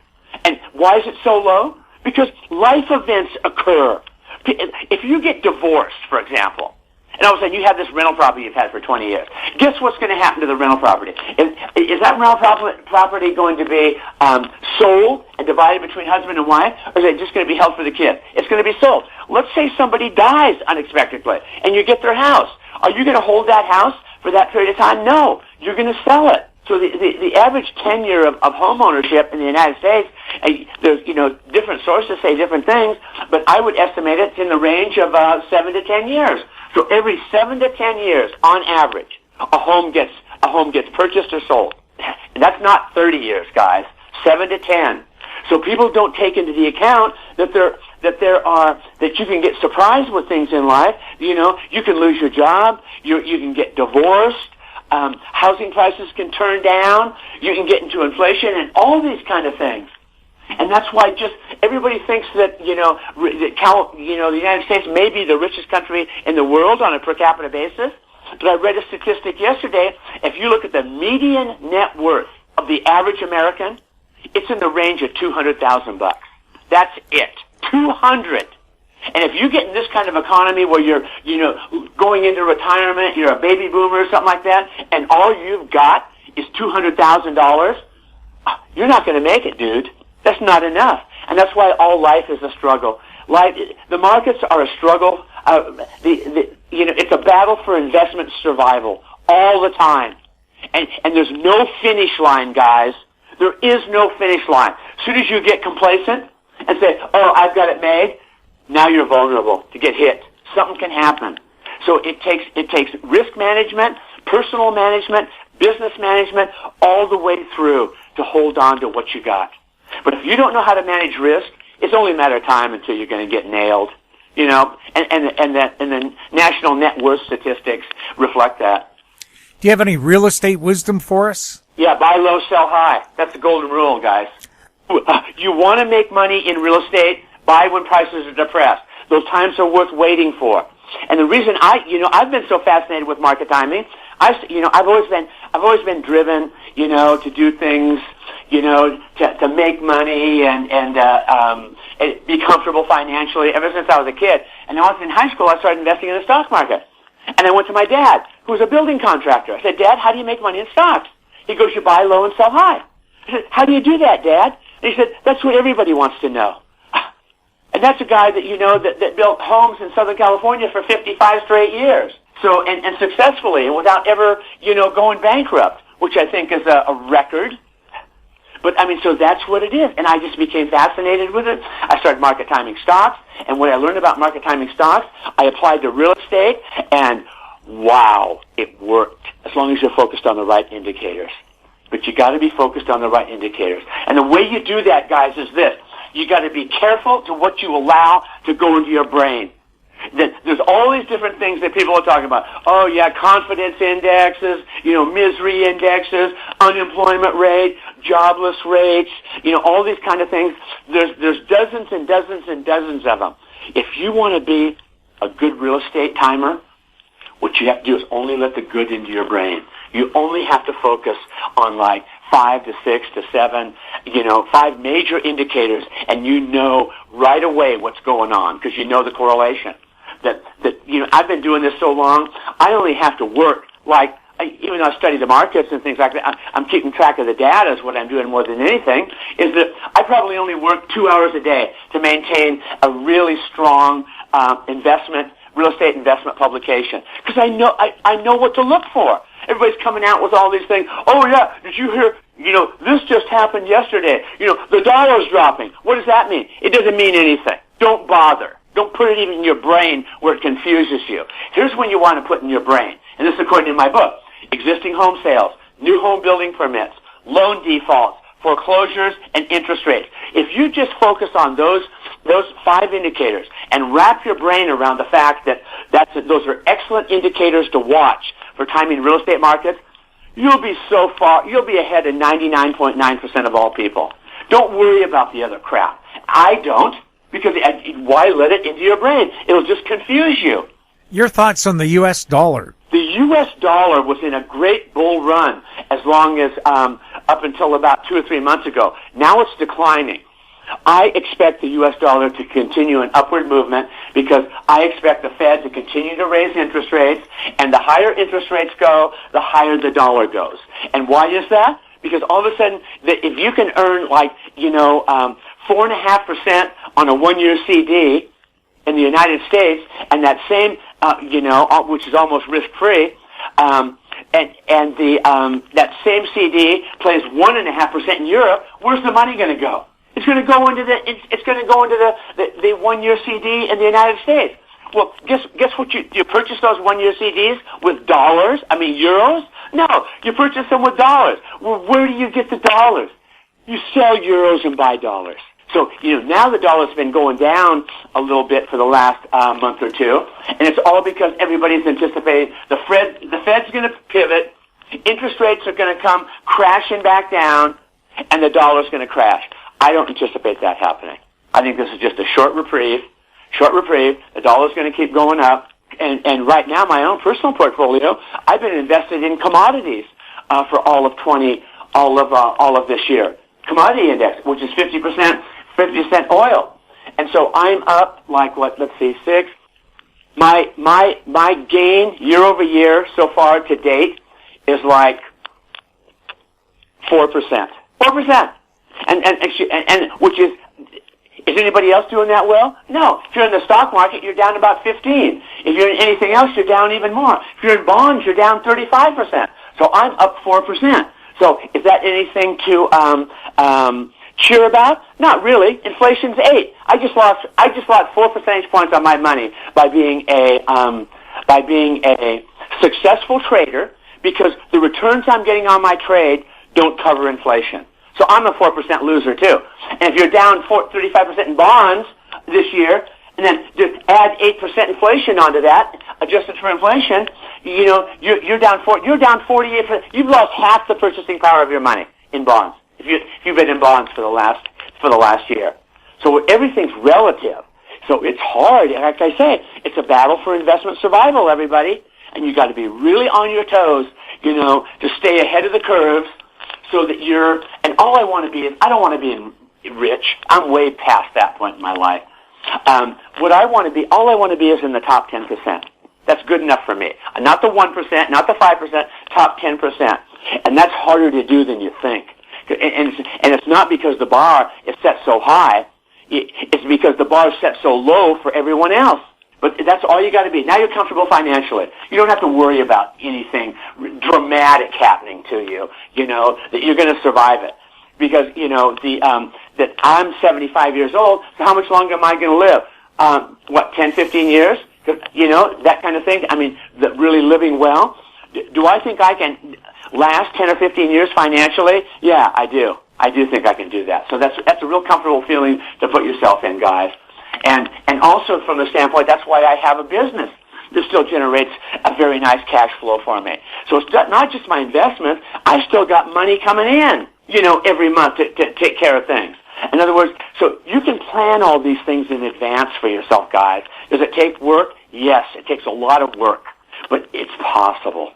And why is it so low? Because life events occur. If you get divorced, for example, and all of a sudden you have this rental property you've had for 20 years, guess what's going to happen to the rental property? Is that rental property going to be sold and divided between husband and wife, or is it just going to be held for the kids? It's going to be sold. Let's say somebody dies unexpectedly, and you get their house. Are you going to hold that house for that period of time? No. You're going to sell it. So the average tenure of home ownership in the United States, there's different sources say different things, but I would estimate it's in the range of 7 to 10 years. So every 7 to 10 years, on average, a home gets purchased or sold. And that's not 30 years, guys. 7 to 10. So people don't take into the account that you can get surprised with things in life. You can lose your job. You can get divorced. Housing prices can turn down. You can get into inflation and all these kind of things. And that's why just everybody thinks that, the United States may be the richest country in the world on a per capita basis. But I read a statistic yesterday. If you look at the median net worth of the average American, it's in the range of $200,000. That's it. 200. And if you get in this kind of economy where you're, going into retirement, you're a baby boomer or something like that, and all you've got is $200,000, you're not going to make it, dude. That's not enough. And that's why all life is a struggle. The markets are a struggle. It's a battle for investment survival all the time. And there's no finish line, guys. There is no finish line. As soon as you get complacent and say, I've got it made, now you're vulnerable to get hit. Something can happen. So it takes risk management, personal management, business management, all the way through to hold on to what you got. But if you don't know how to manage risk, it's only a matter of time until you're going to get nailed. And the national net worth statistics reflect that.
Do you have any real estate wisdom for us?
Yeah, buy low, sell high. That's the golden rule, guys. You want to make money in real estate, buy when prices are depressed. Those times are worth waiting for. And the reason I've been so fascinated with market timing, I've always been driven, to do things, to make money and be comfortable financially ever since I was a kid. And then once in high school, I started investing in the stock market. And I went to my dad, who was a building contractor. I said, Dad, how do you make money in stocks? He goes, you buy low and sell high. I said, how do you do that, Dad? And he said, that's what everybody wants to know. And that's a guy that, that built homes in Southern California for 55 straight years. So, and successfully, and without ever, going bankrupt, which I think is a record. But, so that's what it is. And I just became fascinated with it. I started market timing stocks. And when I learned about market timing stocks, I applied to real estate. And, wow, it worked. As long as you're focused on the right indicators. But you got to be focused on the right indicators. And the way you do that, guys, is this. You got to be careful to what you allow to go into your brain. There's all these different things that people are talking about. Oh, yeah, confidence indexes, misery indexes, unemployment rate, jobless rates, all these kind of things. There's dozens and dozens and dozens of them. If you want to be a good real estate timer, what you have to do is only let the good into your brain. You only have to focus on 5 to 6 to 7, 5 major indicators, and right away what's going on because you know the correlation. That I've been doing this so long, I only have to work even though I study the markets and things like that, I'm keeping track of the data is what I'm doing more than anything, is that I probably only work 2 hours a day to maintain a really strong real estate investment publication. Because I know what to look for. Everybody's coming out with all these things. Oh, yeah, did you hear, this just happened yesterday. The dollar's dropping. What does that mean? It doesn't mean anything. Don't bother. Don't put it even in your brain where it confuses you. Here's when you want to put in your brain, and this is according to my book: existing home sales, new home building permits, loan defaults, foreclosures, and interest rates. If you just focus on those 5 indicators and wrap your brain around the fact that those are excellent indicators to watch for timing real estate markets, you'll be ahead of 99.9% of all people. Don't worry about the other crap. I don't. Because why let it into your brain? It'll just confuse you.
Your thoughts on the U.S. dollar?
The U.S. dollar was in a great bull run as long as up until about 2 or 3 months ago. Now it's declining. I expect the U.S. dollar to continue an upward movement because I expect the Fed to continue to raise interest rates, and the higher interest rates go, the higher the dollar goes. And why is that? Because all of a sudden, if you can earn 4.5% on a 1-year CD in the United States, and that same, which is almost risk-free, that same CD plays 1.5% in Europe, where's the money going to go? It's going to go into the 1-year CD in the United States. Well, guess what? You purchase those 1-year CDs with euros? No, you purchase them with dollars. Well, where do you get the dollars? You sell euros and buy dollars. So, now the dollar's been going down a little bit for the last month or two, and it's all because everybody's anticipating the Fed's going to pivot, interest rates are going to come crashing back down, and the dollar's going to crash. I don't anticipate that happening. I think this is just a short reprieve. The dollar's going to keep going up, and right now, my own personal portfolio, I've been invested in commodities for all of this year. Commodity index, which is 50% oil. And so I'm up let's see, 6. My gain year over year so far to date is 4%. 4%. And which is anybody else doing that well? No. If you're in the stock market, you're down about 15. If you're in anything else, you're down even more. If you're in bonds, you're down 35%. So I'm up 4%. So is that anything to cheer about? Not really. Inflation's 8. I just lost 4 percentage points on my money by being a successful trader because the returns I'm getting on my trade don't cover inflation. So I'm a 4% loser too. And if you're down 35% in bonds this year, and then just add 8% inflation onto that, adjusted for inflation, you're down 48%. You've lost half the purchasing power of your money in bonds if you've been in bonds for the last year. So everything's relative. So it's hard. Like I say, it's a battle for investment survival, everybody, and you got to be really on your toes, to stay ahead of the curves. So that and all I want to be is, I don't want to be rich. I'm way past that point in my life. All I want to be is in the top 10%. That's good enough for me. Not the 1%, not the 5%, top 10%. And that's harder to do than you think. And it's not because the bar is set so high. It's because the bar is set so low for everyone else. But that's all you got to be. Now you're comfortable financially. You don't have to worry about anything dramatic happening to you, that you're going to survive it. Because, that I'm 75 years old, so how much longer am I going to live? 10, 15 years? That kind of thing. Really living well. Do I think I can last 10 or 15 years financially? Yeah, I do. I do think I can do that. So that's a real comfortable feeling to put yourself in, guys. And also from the standpoint, that's why I have a business that still generates a very nice cash flow for me. So it's not just my investment. I still got money coming in, every month to take care of things. In other words, so you can plan all these things in advance for yourself, guys. Does it take work? Yes, it takes a lot of work, but it's possible.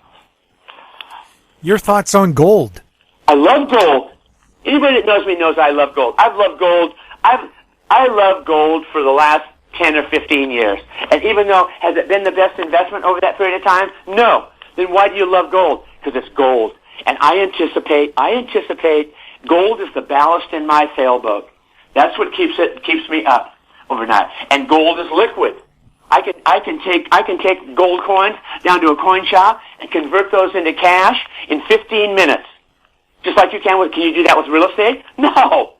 Your thoughts on gold?
I love gold. Anybody that knows me knows I love gold. I've loved gold. I love gold for the last 10 or 15 years. And even though, has it been the best investment over that period of time? No. Then why do you love gold? because it's gold. And I anticipate gold is the ballast in my sailboat. That's what keeps me up overnight. And gold is liquid. I can take gold coins down to a coin shop and convert those into cash in 15 minutes. Just like you can you do that with real estate? No,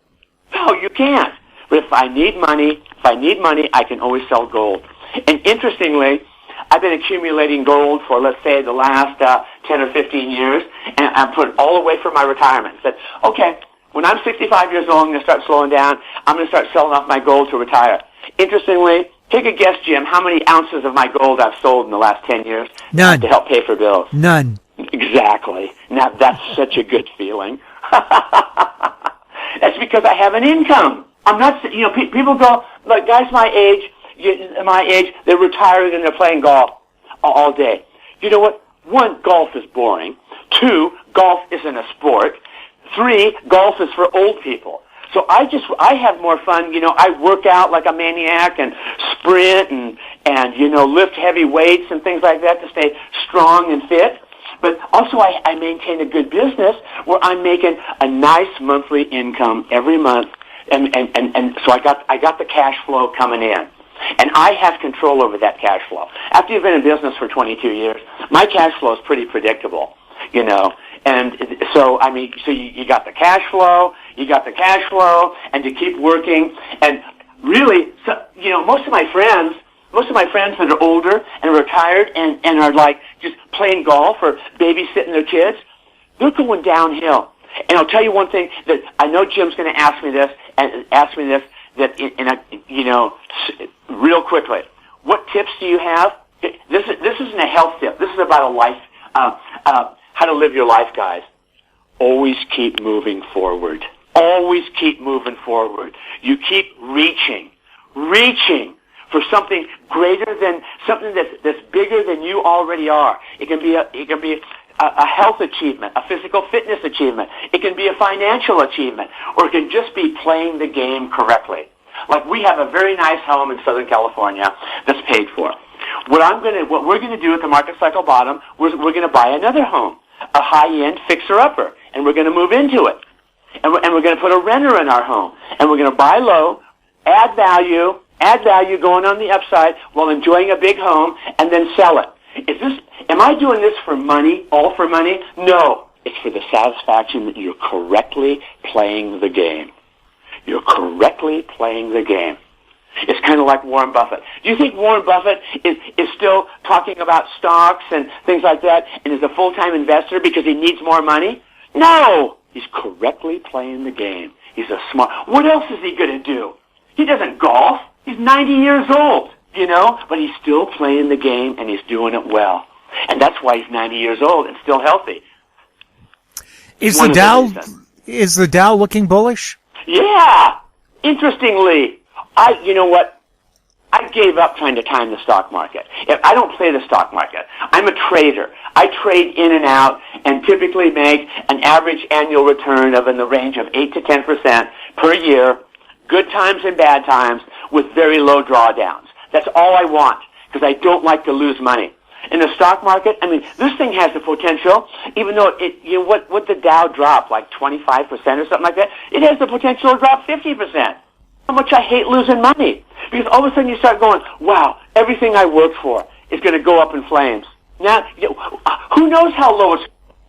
you can't. But if I need money, I can always sell gold. And interestingly, I've been accumulating gold for, let's say, the last 10 or 15 years, and I put it all away for my retirement. I said, okay, when I'm 65 years old, I'm going to start slowing down. I'm going to start selling off my gold to retire. Interestingly, take a guess, Jim, how many ounces of my gold I've sold in the last 10 years?
None.
To help pay for bills.
None.
Exactly. Now, that's such a good feeling. That's because I have an income. I'm not, people go, like guys my age, they're retired and they're playing golf all day. You know what? 1, golf is boring. 2, golf isn't a sport. 3, golf is for old people. So I have more fun. I work out like a maniac and sprint and lift heavy weights and things like that to stay strong and fit. But also I maintain a good business where I'm making a nice monthly income every month. And so I got the cash flow coming in. And I have control over that cash flow. After you've been in business for 22 years, my cash flow is pretty predictable, And so, so you got the cash flow, and to keep working. And really, most of my friends that are older and retired and are like just playing golf or babysitting their kids, they're going downhill. And I'll tell you one thing that I know Jim's going to ask me this real quickly. What tips do you have? This isn't a health tip. This is about a life, how to live your life, guys. Always keep moving forward. Always keep moving forward. You keep reaching for something greater than something that's bigger than you already are. It can be a health achievement, a physical fitness achievement. It can be a financial achievement, or it can just be playing the game correctly. Like we have a very nice home in Southern California that's paid for. What we're going to do at the Market Cycle Bottom, we're going to buy another home, a high-end fixer-upper, and we're going to move into it. And we're going to put a renter in our home, and we're going to buy low, add value going on the upside while enjoying a big home, and then sell it. Am I doing this for money, all for money? No. It's for the satisfaction that you're correctly playing the game. You're correctly playing the game. It's kind of like Warren Buffett. Do you think Warren Buffett is still talking about stocks and things like that and is a full-time investor because he needs more money? No. He's correctly playing the game. He's a smart... What else is he going to do? He doesn't golf. He's 90 years old, but he's still playing the game and he's doing it well. And that's why he's 90 years old and still healthy.
Is the Dow looking bullish?
Yeah. Interestingly, you know what? I gave up trying to time the stock market. I don't play the stock market. I'm a trader. I trade in and out and typically make an average annual return of in the range of 8 to 10% per year, good times and bad times, with very low drawdowns. That's all I want because I don't like to lose money. In the stock market, this thing has the potential, even though what the Dow drop, like 25% or something like that, it has the potential to drop 50%. How much I hate losing money. Because all of a sudden you start going, wow, everything I worked for is going to go up in flames. Now, who knows how low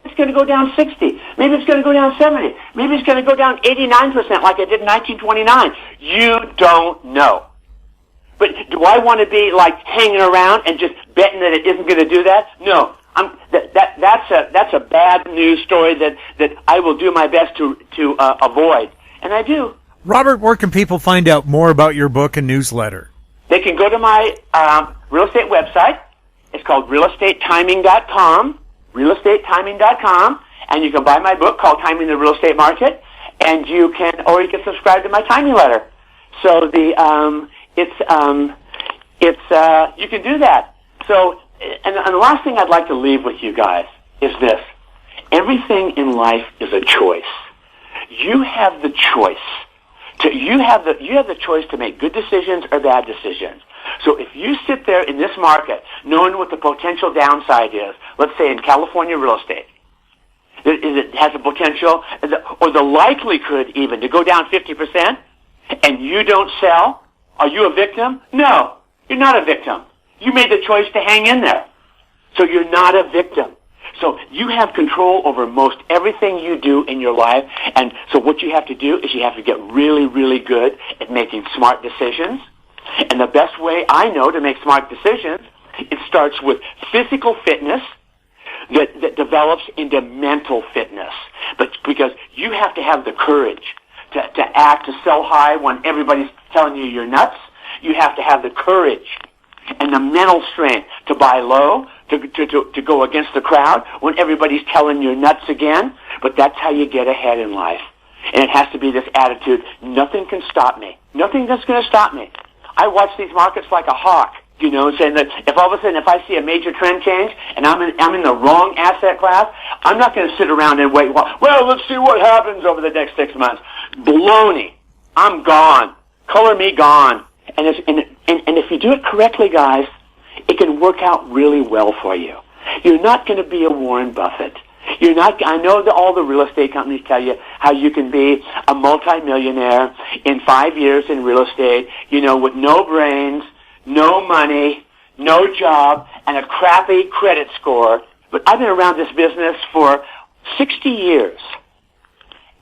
it's going to go down 60. Maybe it's going to go down 70. Maybe it's going to go down 89% like it did in 1929. You don't know. But do I want to be like hanging around and just betting that it isn't going to do that? No. That's a bad news story that I will do my best to avoid. And I do.
Robert, where can people find out more about your book and newsletter?
They can go to my real estate website. It's called realestatetiming.com, realestatetiming.com, and you can buy my book called Timing the Real Estate Market, and you can subscribe to my timing letter. So you can do that. So, and the last thing I'd like to leave with you guys is this: everything in life is a choice. You have the choice. You have the choice to make good decisions or bad decisions. So if you sit there in this market knowing what the potential downside is, let's say in California real estate, It has a potential, or the likelihood even, to go down 50%, and you don't sell? Are you a victim? No, you're not a victim. You made the choice to hang in there. So you're not a victim. So you have control over most everything you do in your life. And so what you have to do is you have to get really, really good at making smart decisions. And the best way I know to make smart decisions, it starts with physical fitness that develops into mental fitness. But because you have to have the courage to act, to sell high when everybody's telling you you're nuts. You have to have the courage and the mental strength to buy low, to go against the crowd when everybody's telling you nuts again. But that's how you get ahead in life. And it has to be this attitude, nothing can stop me. Nothing that's going to stop me. I watch these markets like a hawk, saying that if all of a sudden if I see a major trend change and I'm in the wrong asset class, I'm not going to sit around and wait. Well, let's see what happens over the next 6 months. Baloney. I'm gone. Color me gone. And if you do it correctly, guys, it can work out really well for you. You're not going to be a Warren Buffett. You're not. I know that all the real estate companies tell you how you can be a multimillionaire in 5 years in real estate, with no brains, no money, no job, and a crappy credit score. But I've been around this business for 60 years,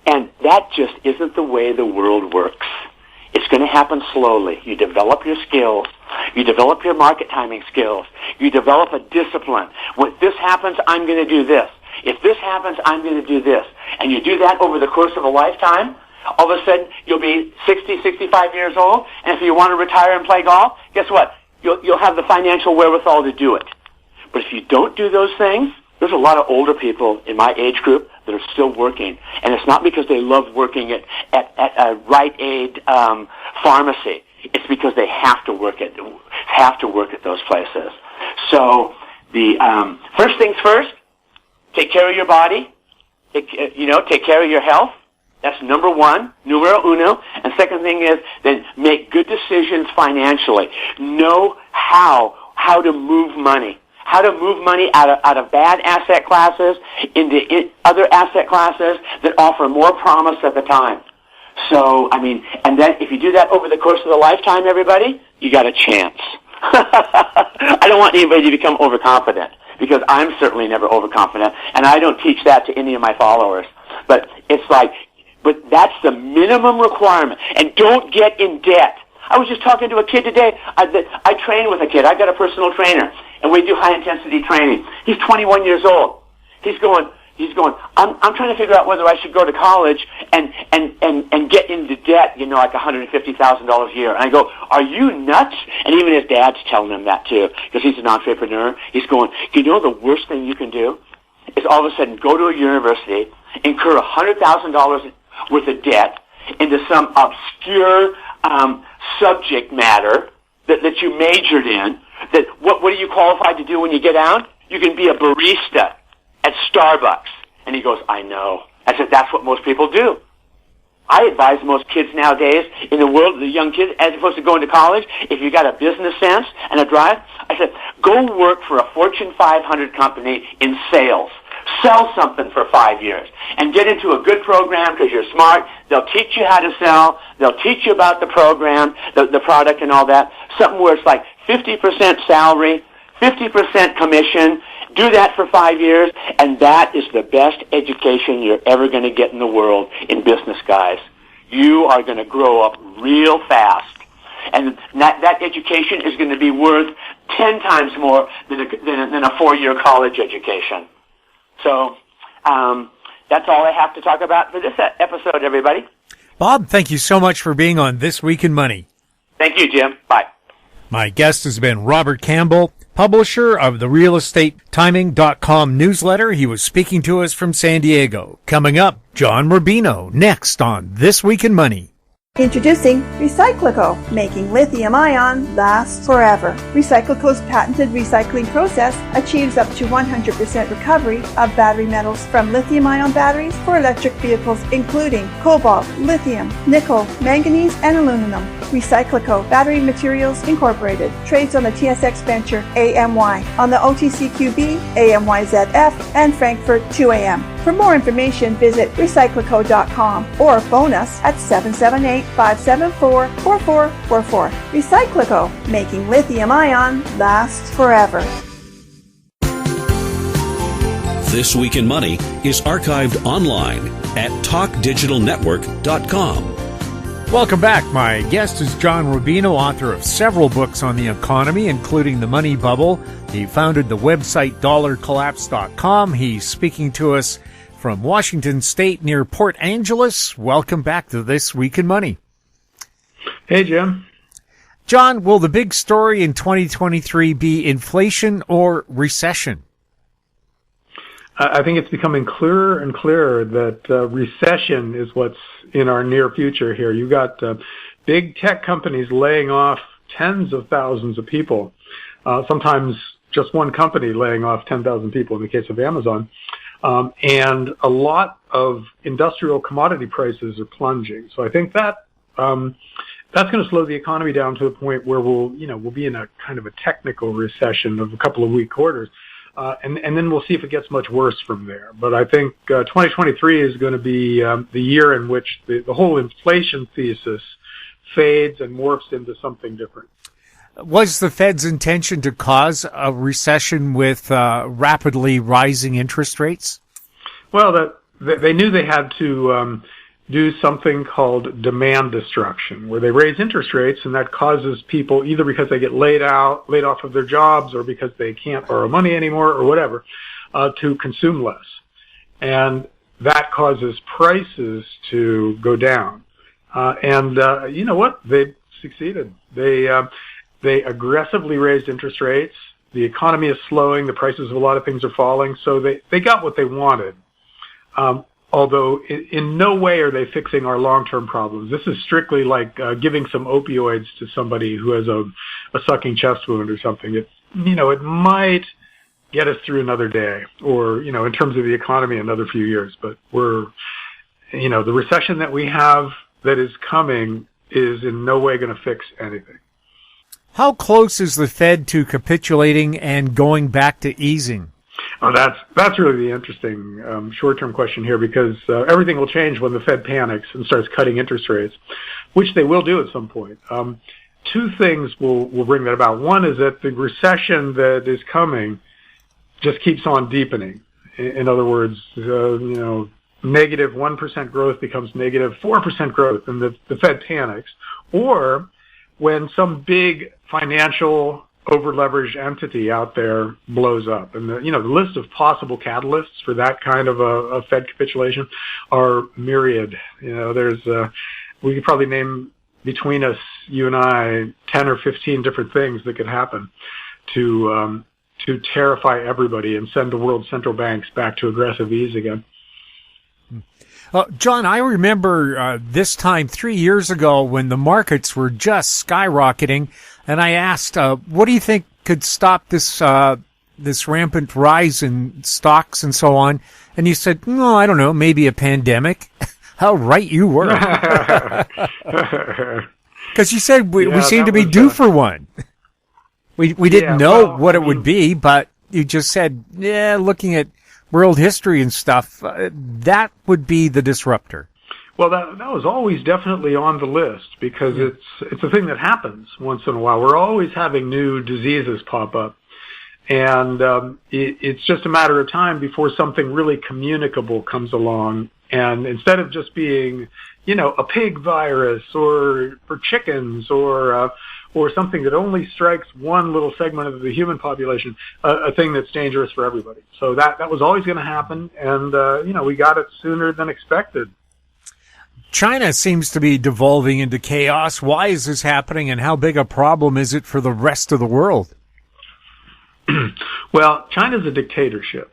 and that just isn't the way the world works. It's going to happen slowly. You develop your skills. You develop your market timing skills. You develop a discipline. When this happens, I'm going to do this. If this happens, I'm going to do this. And you do that over the course of a lifetime, all of a sudden you'll be 60, 65 years old, and if you want to retire and play golf, guess what? You'll have the financial wherewithal to do it. But if you don't do those things, there's a lot of older people in my age group that are still working. And it's not because they love working at a Rite Aid pharmacy. It's because they have to work at those places. So the first things first, take care of your body. Take care of your health. That's number one, numero uno. And second thing is then make good decisions financially. Know how to move money. How to move money out of bad asset classes into other asset classes that offer more promise at the time. So, and then if you do that over the course of the lifetime, everybody, you got a chance. I don't want anybody to become overconfident, because I'm certainly never overconfident, and I don't teach that to any of my followers. But but that's the minimum requirement. And don't get in debt. I was just talking to a kid today. I train with a kid. I've got a personal trainer, and we do high-intensity training. He's 21 years old. He's going, I'm trying to figure out whether I should go to college and get into debt, like $150,000 a year. And I go, are you nuts? And even his dad's telling him that too, because he's an entrepreneur. He's going, the worst thing you can do is all of a sudden go to a university, incur $100,000 worth of debt into some obscure subject matter that you majored in. That what are you qualified to do when you get out? You can be a barista at Starbucks. And he goes, I know. I said, that's what most people do. I advise most kids nowadays in the world, the young kids, as opposed to going to college, if you got a business sense and a drive, I said, go work for a Fortune 500 company in sales. Sell something for 5 years and get into a good program because you're smart. They'll teach you how to sell. They'll teach you about the program, the product and all that. Something where it's like 50% salary, 50% commission. Do that for 5 years, and that is the best education you're ever going to get in the world in business, guys. You are going to grow up real fast. And that education is going to be worth 10 times more than a 4-year college education. So that's all I have to talk about for this episode, everybody.
Bob, thank you so much for being on This Week in Money.
Thank you, Jim. Bye.
My guest has been Robert Campbell, publisher of the realestatetiming.com newsletter. He was speaking to us from San Diego. Coming up, John Rubino, next on This Week in Money.
Introducing Recyclico, making lithium-ion last forever. Recyclico's patented recycling process achieves up to 100% recovery of battery metals from lithium-ion batteries for electric vehicles, including cobalt, lithium, nickel, manganese, and aluminum. Recyclico Battery Materials Incorporated trades on the TSX Venture AMY, on the OTCQB, AMYZF, and Frankfurt 2AM. For more information, visit Recyclico.com or phone us at 778-574-4444. Recyclico, making lithium-ion last forever.
This Week in Money is archived online at talkdigitalnetwork.com.
Welcome back. My guest is John Rubino, author of several books on the economy, including The Money Bubble. He founded the website dollarcollapse.com. He's speaking to us from Washington State near Port Angeles. Welcome back to This Week in Money.
Hey, Jim.
John, will the big story in 2023 be inflation or recession?
I think it's becoming clearer and clearer that recession is what's in our near future here. You've got big tech companies laying off tens of thousands of people, sometimes just one company laying off 10,000 people in the case of Amazon. And a lot of industrial commodity prices are plunging. So I think that that's going to slow the economy down to the point where we'll be in a kind of a technical recession of a couple of weak quarters. And then we'll see if it gets much worse from there. But I think 2023 is going to be the year in which the whole inflation thesis fades and morphs into something different.
Was the Fed's intention to cause a recession with rapidly rising interest rates?
Well, they knew they had to do something called demand destruction, where they raise interest rates, and that causes people, either because they get laid off of their jobs or because they can't borrow money anymore or whatever, to consume less. And that causes prices to go down. And you know what? They succeeded. They aggressively raised interest rates. The economy is slowing. The prices of a lot of things are falling. So they got what they wanted. Although in no way are they fixing our long-term problems. This is strictly like giving some opioids to somebody who has a sucking chest wound or something. It might get us through another day, or in terms of the economy, another few years. But the recession that we have that is coming is in no way going to fix anything.
How close is the Fed to capitulating and going back to easing?
Oh, that's really the interesting short-term question here, because everything will change when the Fed panics and starts cutting interest rates, which they will do at some point. Two things will bring that about. One is that the recession that is coming just keeps on deepening. In other words, negative 1% growth becomes negative 4% growth, and the Fed panics. Or when some big financial over-leveraged entity out there blows up. And the list of possible catalysts for that kind of a Fed capitulation are myriad. We could probably name between us, you and I, 10 or 15 different things that could happen to terrify everybody and send the world's central banks back to aggressive ease again.
John, I remember this time 3 years ago when the markets were just skyrocketing, and I asked, what do you think could stop this rampant rise in stocks and so on? And you said, no, I don't know, maybe a pandemic. How right you were. Because you said we seem to be due for one. We didn't know what it would be, but you just said, looking at world history and stuff, that would be the disruptor.
Well, that was always definitely on the list, because it's a thing that happens once in a while. We're always having new diseases pop up, and it's just a matter of time before something really communicable comes along. And instead of just being, a pig virus or chickens or something that only strikes one little segment of the human population, a thing that's dangerous for everybody. So that was always going to happen, and we got it sooner than expected.
China seems to be devolving into chaos. Why is this happening, and how big a problem is it for the rest of the world?
Well, China's a dictatorship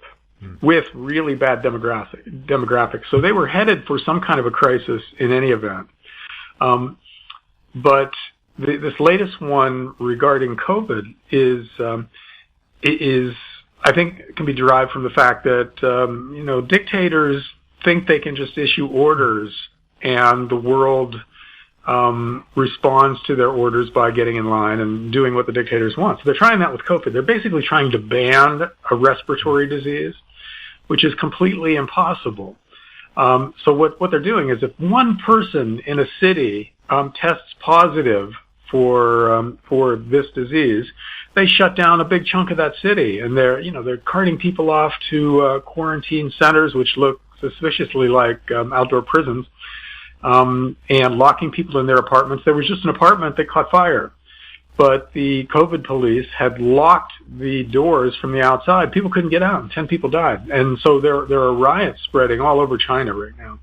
with really bad demographics. So they were headed for some kind of a crisis in any event. But this latest one regarding COVID is I think can be derived from the fact that, dictators think they can just issue orders, and the world responds to their orders by getting in line and doing what the dictators want. So they're trying that with COVID. They're basically trying to ban a respiratory disease which is completely impossible. So what they're doing is if one person in a city tests positive for this disease, they shut down a big chunk of that city, and they're carting people off to quarantine centers, which look suspiciously like outdoor prisons, and locking people in their apartments. There was just an apartment that caught fire, but the COVID police had locked the doors from the outside. People couldn't get out, and 10 people died. And so there are riots spreading all over China right now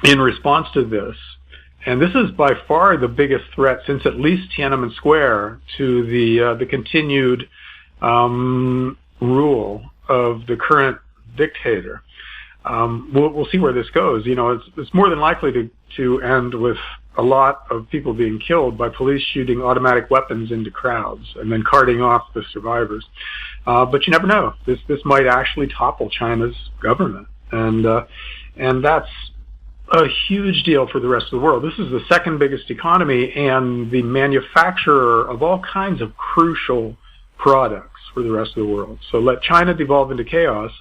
in response to this. And this is by far the biggest threat since at least Tiananmen Square to the continued rule of the current dictator. We'll see where this goes. It's more than likely to end with a lot of people being killed by police shooting automatic weapons into crowds and then carting off the survivors. But you never know. This might actually topple China's government, and that's a huge deal for the rest of the world. This is the second biggest economy and the manufacturer of all kinds of crucial products for the rest of the world. So let China devolve into chaos,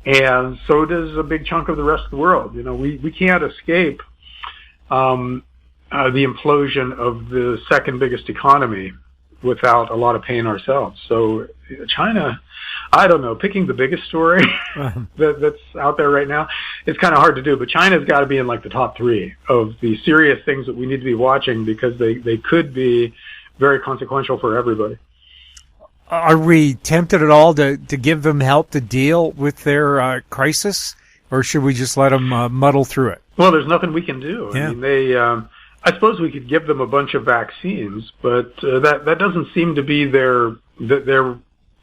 and so does a big chunk of the rest of the world. We can't escape the implosion of the second biggest economy without a lot of pain ourselves. So China, I don't know, picking the biggest story that's out there right now, it's kind of hard to do, but China's got to be in like the top 3 of the serious things that we need to be watching, because they could be very consequential for everybody.
Are we tempted at all to give them help to deal with their crisis, or should we just let them muddle through it?
Well, there's nothing we can do.
Yeah.
I mean, I suppose we could give them a bunch of vaccines, but that doesn't seem to be their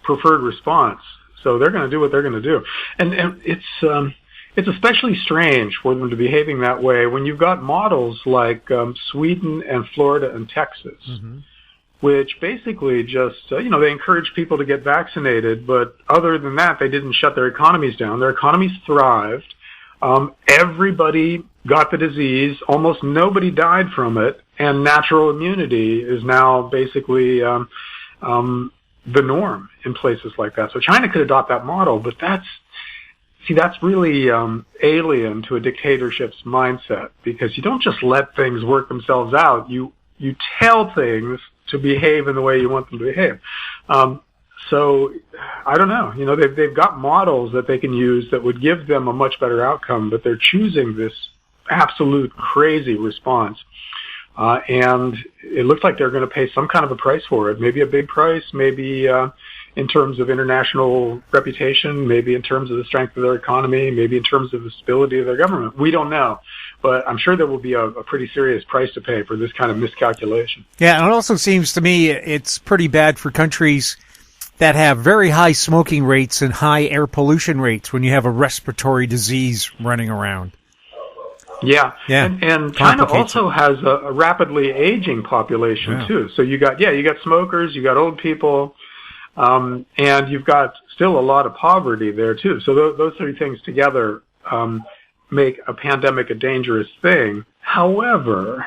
preferred response. So they're going to do what they're going to do, and it's especially strange for them to be behaving that way when you've got models like Sweden and Florida and Texas, which basically just they encourage people to get vaccinated, but other than that, they didn't shut their economies down. Their economies thrived. Everybody got the disease. Almost nobody died from it, and natural immunity is now basically the norm in places like that. So China could adopt that model, but that's really alien to a dictatorship's mindset, because you don't just let things work themselves out. You tell things to behave in the way you want them to behave. So I don't know. They've got models that they can use that would give them a much better outcome, but they're choosing this absolute crazy response. And it looks like they're going to pay some kind of a price for it. Maybe a big price, maybe in terms of international reputation, maybe in terms of the strength of their economy, maybe in terms of the stability of their government. We don't know. But I'm sure there will be a pretty serious price to pay for this kind of miscalculation. Yeah,
and it also seems to me it's pretty bad for countries that have very high smoking rates and high air pollution rates when you have a respiratory disease running around.
Yeah. And China also has a rapidly aging population too. So you got smokers, you got old people, and you've got still a lot of poverty there too. So those 3 things together make a pandemic a dangerous thing. However,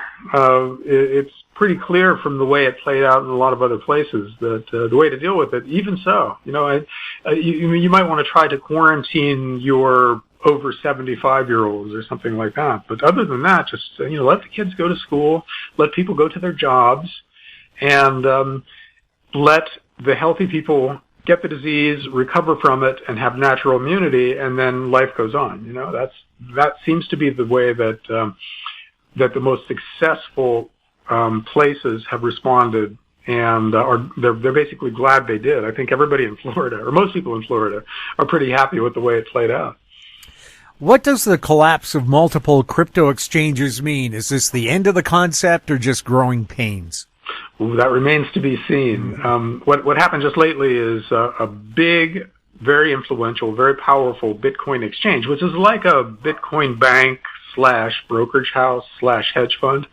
it's pretty clear from the way it played out in a lot of other places that the way to deal with it, even so, you might want to try to quarantine your over 75-year-olds or something like that. But other than that, just let the kids go to school, let people go to their jobs, and let the healthy people get the disease, recover from it, and have natural immunity, and then life goes on. That seems to be the way that the most successful places have responded, and they're basically glad they did. I think everybody in Florida, or most people in Florida, are pretty happy with the way it played out.
What does the collapse of multiple crypto exchanges mean? Is this the end of the concept or just growing pains?
Ooh, that remains to be seen. What happened just lately is a big, very influential, very powerful Bitcoin exchange, which is like a Bitcoin bank / brokerage house / hedge fund.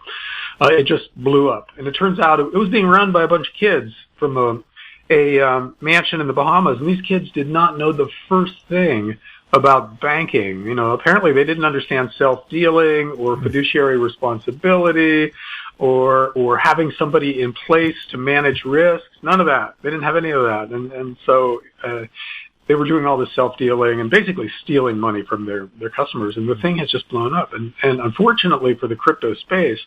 It just blew up. And it turns out it was being run by a bunch of kids from a mansion in the Bahamas. And these kids did not know the first thing about banking. Apparently they didn't understand self-dealing or fiduciary responsibility or having somebody in place to manage risks. None of that. They didn't have any of that. And so they were doing all this self-dealing and basically stealing money from their customers, and the thing has just blown up. And unfortunately for the crypto space,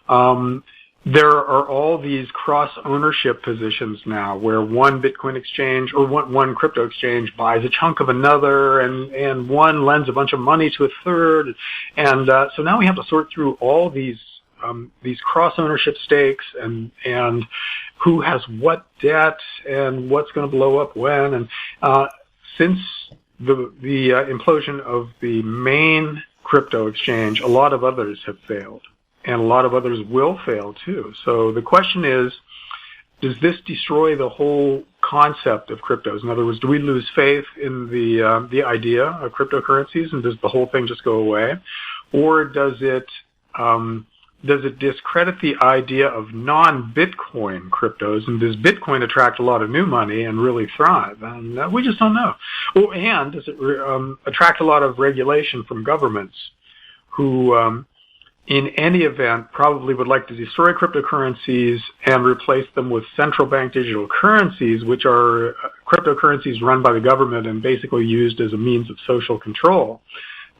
there are all these cross-ownership positions now where one Bitcoin exchange or one crypto exchange buys a chunk of another, and one lends a bunch of money to a third. And so now we have to sort through all these cross-ownership stakes and who has what debt and what's going to blow up when. And since the implosion of the main crypto exchange, a lot of others have failed. And a lot of others will fail too. So the question is, does this destroy the whole concept of cryptos? In other words, do we lose faith in the idea of cryptocurrencies, and does the whole thing just go away? Or does it discredit the idea of non-Bitcoin cryptos, and does Bitcoin attract a lot of new money and really thrive? And we just don't know. Oh, and does it attract a lot of regulation from governments who in any event, probably would like to destroy cryptocurrencies and replace them with central bank digital currencies, which are cryptocurrencies run by the government and basically used as a means of social control.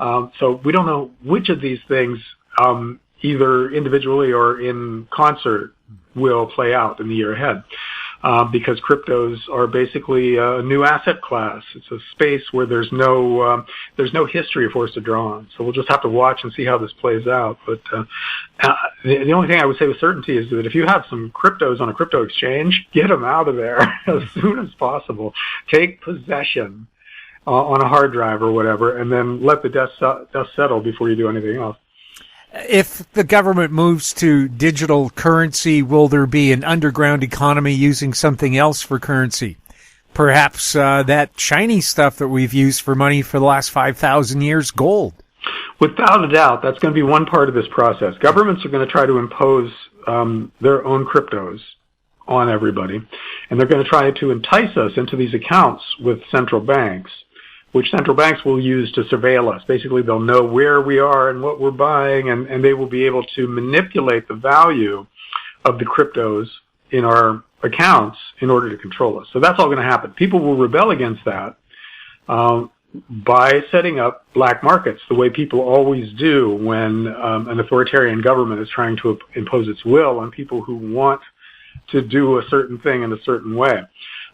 So we don't know which of these things, either individually or in concert, will play out in the year ahead. Because cryptos are basically a new asset class. It's a space where there's no history for us to draw on. So we'll just have to watch and see how this plays out. But the only thing I would say with certainty is that if you have some cryptos on a crypto exchange, get them out of there as soon as possible. Take possession on a hard drive or whatever, and then let the dust settle before you do anything else.
If the government moves to digital currency, will there be an underground economy using something else for currency? Perhaps that shiny stuff that we've used for money for the last 5,000 years, gold.
Without a doubt, that's going to be one part of this process. Governments are going to try to impose their own cryptos on everybody, and they're going to try to entice us into these accounts with central banks, which central banks will use to surveil us. Basically, they'll know where we are and what we're buying, and they will be able to manipulate the value of the cryptos in our accounts in order to control us. So that's all going to happen. People will rebel against that by setting up black markets, the way people always do when an authoritarian government is trying to impose its will on people who want to do a certain thing in a certain way.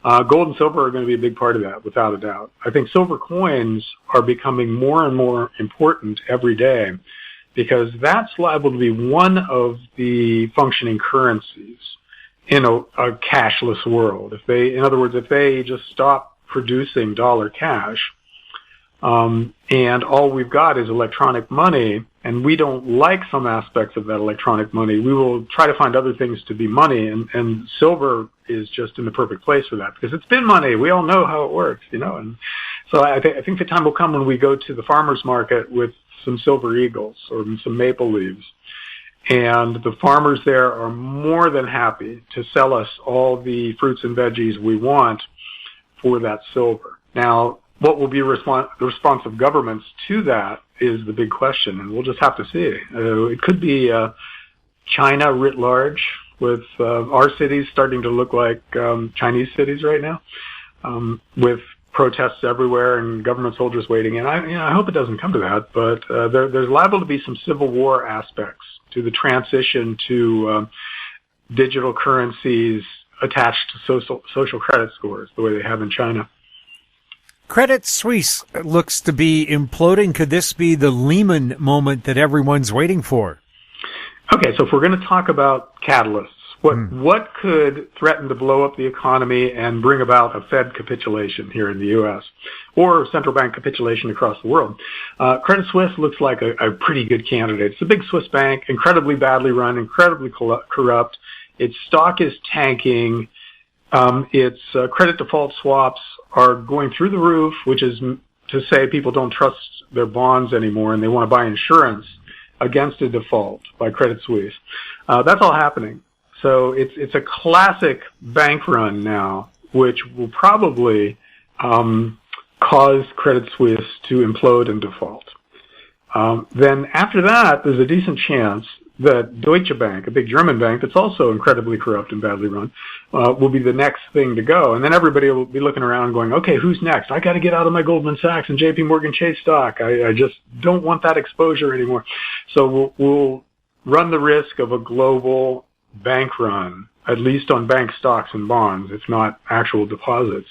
Gold and silver are going to be a big part of that, without a doubt. I think silver coins are becoming more and more important every day because that's liable to be one of the functioning currencies in a cashless world. In other words, if they just stop producing dollar cash, and all we've got is electronic money, and we don't like some aspects of that electronic money, we will try to find other things to be money, and silver is just in the perfect place for that, because it's been money. We all know how it works, and so I think the time will come when we go to the farmer's market with some silver eagles or some maple leaves, and the farmers there are more than happy to sell us all the fruits and veggies we want for that silver. Now, what will be the response of governments to that is the big question, and we'll just have to see. It could be China writ large, with our cities starting to look like Chinese cities right now, with protests everywhere and government soldiers waiting in. I hope it doesn't come to that, but there's liable to be some civil war aspects to the transition to digital currencies attached to social credit scores, the way they have in China.
Credit Suisse looks to be imploding. Could this be the Lehman moment that everyone's waiting for?
Okay, so if we're going to talk about catalysts, what could threaten to blow up the economy and bring about a Fed capitulation here in the U.S. or central bank capitulation across the world? Credit Suisse looks like a pretty good candidate. It's a big Swiss bank, incredibly badly run, incredibly corrupt. Its stock is tanking. Its credit default swaps are going through the roof, which is to say people don't trust their bonds anymore, and they want to buy insurance against a default by Credit Suisse. That's all happening. So it's a classic bank run now, which will probably cause Credit Suisse to implode and default. Then after that, there's a decent chance that Deutsche Bank, a big German bank that's also incredibly corrupt and badly run, will be the next thing to go. And then everybody will be looking around going, okay, who's next? I got to get out of my Goldman Sachs and JP Morgan Chase stock. I just don't want that exposure anymore. So we'll run the risk of a global bank run, at least on bank stocks and bonds, if not actual deposits.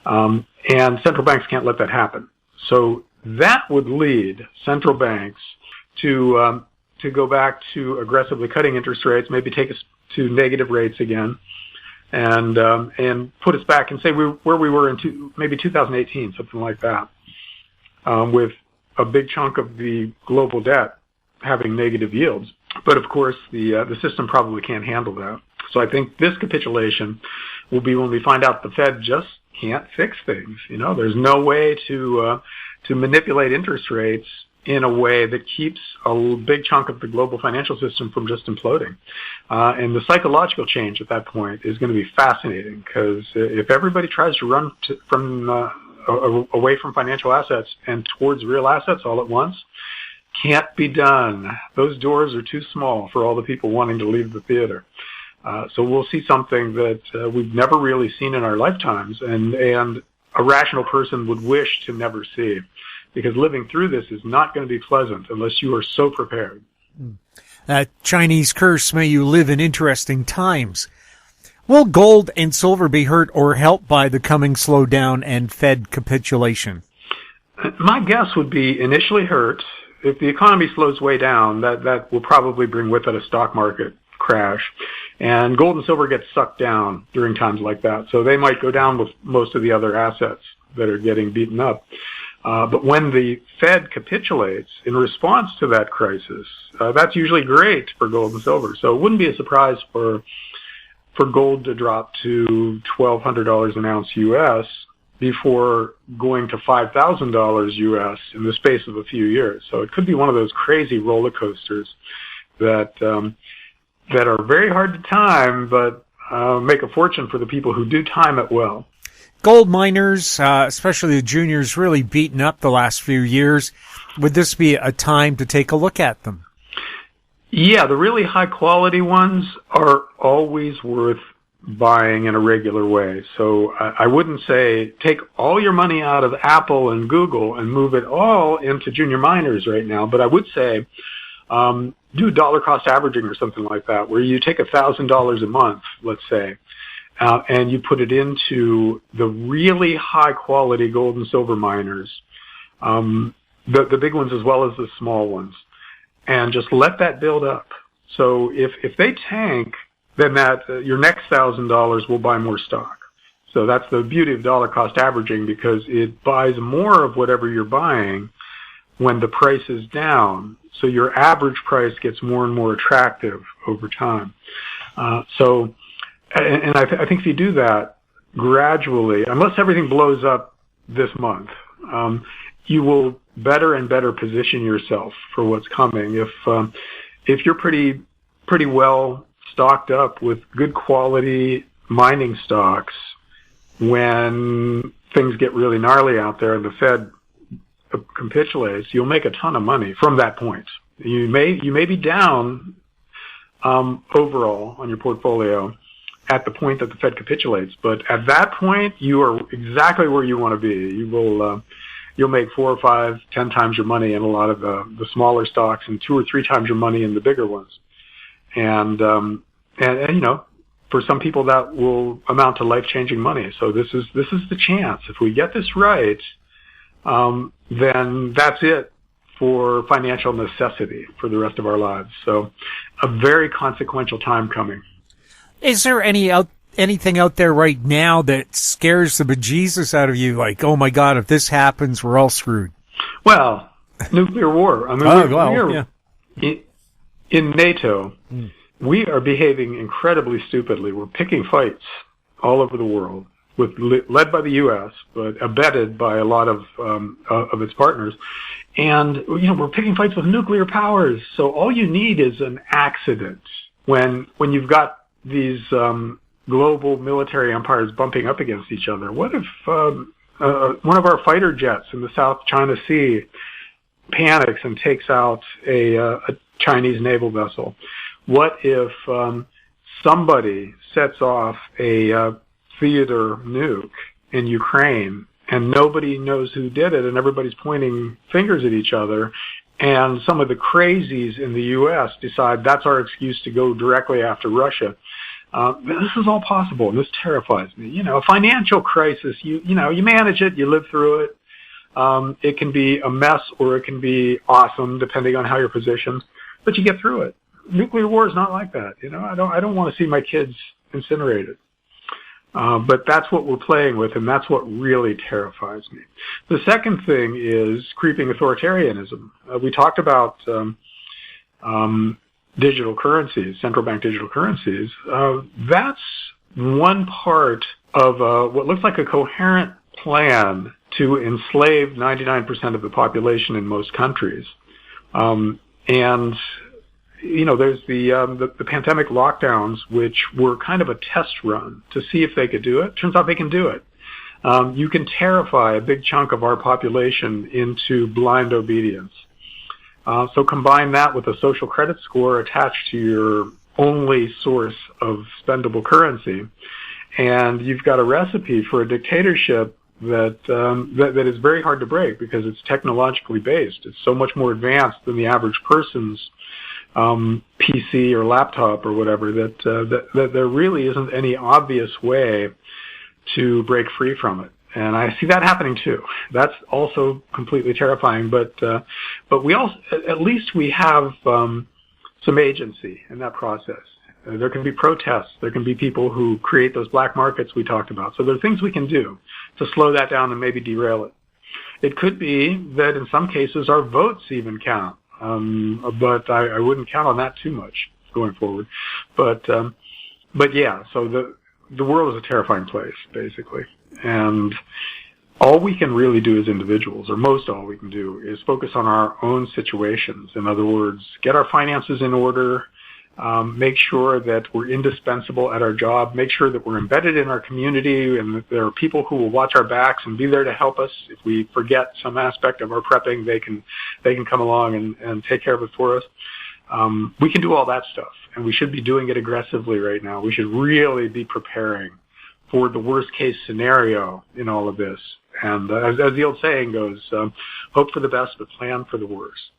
And central banks can't let that happen. So that would lead central banks to go back to aggressively cutting interest rates, maybe take us to negative rates again, and put us back and say where we were in maybe 2018, something like that, with a big chunk of the global debt having negative yields. But of course, the system probably can't handle that. So I think this capitulation will be when we find out the Fed just can't fix things. There's no way to manipulate interest rates in a way that keeps a big chunk of the global financial system from just imploding. And the psychological change at that point is going to be fascinating, because if everybody tries to run away from financial assets and towards real assets all at once, can't be done. Those doors are too small for all the people wanting to leave the theater. So we'll see something that we've never really seen in our lifetimes, and a rational person would wish to never see. Because living through this is not going to be pleasant unless you are so prepared.
Chinese curse, may you live in interesting times. Will gold and silver be hurt or helped by the coming slowdown and Fed capitulation?
My guess would be initially hurt. If the economy slows way down, that will probably bring with it a stock market crash. And gold and silver get sucked down during times like that. So they might go down with most of the other assets that are getting beaten up. But when the Fed capitulates in response to that crisis, that's usually great for gold and silver. So it wouldn't be a surprise for gold to drop to $1,200 an ounce U.S. before going to $5,000 U.S. in the space of a few years. So it could be one of those crazy roller coasters that are very hard to time, but make a fortune for the people who do time it well.
Gold miners, especially the juniors, really beaten up the last few years. Would this be a time to take a look at them?
Yeah, the really high quality ones are always worth buying in a regular way. So I wouldn't say take all your money out of Apple and Google and move it all into junior miners right now. But I would say do dollar cost averaging or something like that, where you take $1,000 a month, let's say, and you put it into the really high-quality gold and silver miners, the big ones as well as the small ones, and just let that build up. So if they tank, then your next $1,000 will buy more stock. So that's the beauty of dollar cost averaging, because it buys more of whatever you're buying when the price is down. So your average price gets more and more attractive over time. And I think if you do that gradually, unless everything blows up this month, you will better and better position yourself for what's coming. If you're pretty well stocked up with good quality mining stocks, when things get really gnarly out there and the Fed capitulates, you'll make a ton of money from that point. You may be down overall on your portfolio at the point that the Fed capitulates, but at that point you are exactly where you want to be. You'll make 4 or 5, 10 times your money in a lot of the smaller stocks, and 2 or 3 times your money in the bigger ones. And for some people that will amount to life-changing money. So this is the chance. If we get this right, then that's it for financial necessity for the rest of our lives. So a very consequential time coming.
Is there anything out there right now that scares the bejesus out of you? Like, oh my God, if this happens, we're all screwed.
Well, nuclear war. I mean, in NATO, we are behaving incredibly stupidly. We're picking fights all over the world, led by the U.S., but abetted by a lot of its partners. And we're picking fights with nuclear powers. So all you need is an accident when you've got these global military empires bumping up against each other. What if one of our fighter jets in the South China Sea panics and takes out a Chinese naval vessel? What if somebody sets off a theater nuke in Ukraine and nobody knows who did it and everybody's pointing fingers at each other, and some of the crazies in the U.S. decide that's our excuse to go directly after Russia? This is all possible, and this terrifies me. A financial crisis, you manage it, you live through it. It can be a mess or it can be awesome, depending on how you're positioned, but you get through it. Nuclear war is not like that. I don't want to see my kids incinerated. But that's what we're playing with, and that's what really terrifies me. The second thing is creeping authoritarianism. We talked about digital currencies, central bank digital currencies. That's one part of what looks like a coherent plan to enslave 99% of the population in most countries. There's the pandemic lockdowns, which were kind of a test run to see if they could do it. Turns out they can do it. You can terrify a big chunk of our population into blind obedience. So combine that with a social credit score attached to your only source of spendable currency, and you've got a recipe for a dictatorship that is very hard to break because it's technologically based. It's so much more advanced than the average person's PC or laptop or whatever that there really isn't any obvious way to break free from it. And I see that happening too. That's also completely terrifying. But we also, at least we have some agency in that process. There can be protests. There can be people who create those black markets we talked about. So there are things we can do to slow that down and maybe derail it. It could be that in some cases our votes even count. But I wouldn't count on that too much going forward. But yeah, so the world is a terrifying place, basically. And all we can really do as individuals, or most all we can do, is focus on our own situations. In other words, get our finances in order, make sure that we're indispensable at our job, make sure that we're embedded in our community and that there are people who will watch our backs and be there to help us. If we forget some aspect of our prepping, they can come along and take care of it for us. We can do all that stuff, and we should be doing it aggressively right now. We should really be preparing for the worst case scenario in all of this. And as the old saying goes, hope for the best, but plan for the worst.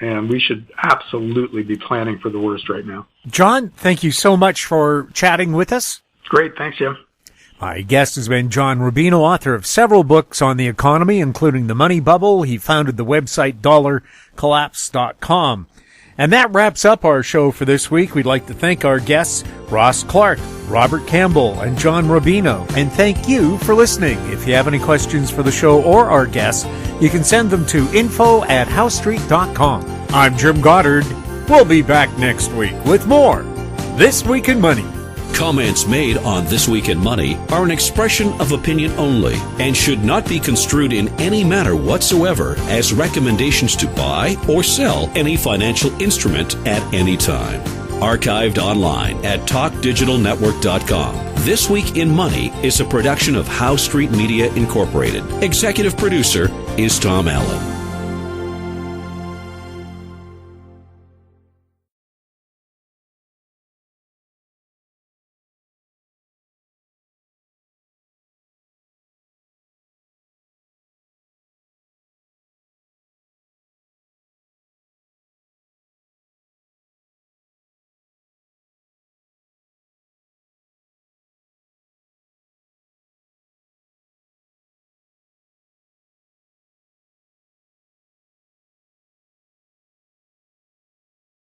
And we should absolutely be planning for the worst right now.
John, thank you so much for chatting with us.
Great. Thanks, Jim.
My guest has been John Rubino, author of several books on the economy, including The Money Bubble. He founded the website dollarcollapse.com. And that wraps up our show for this week. We'd like to thank our guests, Ross Clark, Robert Campbell, and John Rubino. And thank you for listening. If you have any questions for the show or our guests, you can send them to info@howstreet.com. I'm Jim Goddard. We'll be back next week with more This Week in Money.
Comments made on This Week in Money are an expression of opinion only and should not be construed in any manner whatsoever as recommendations to buy or sell any financial instrument at any time. Archived online at talkdigitalnetwork.com. This Week in Money is a production of How Street Media Incorporated. Executive producer is Tom Allen.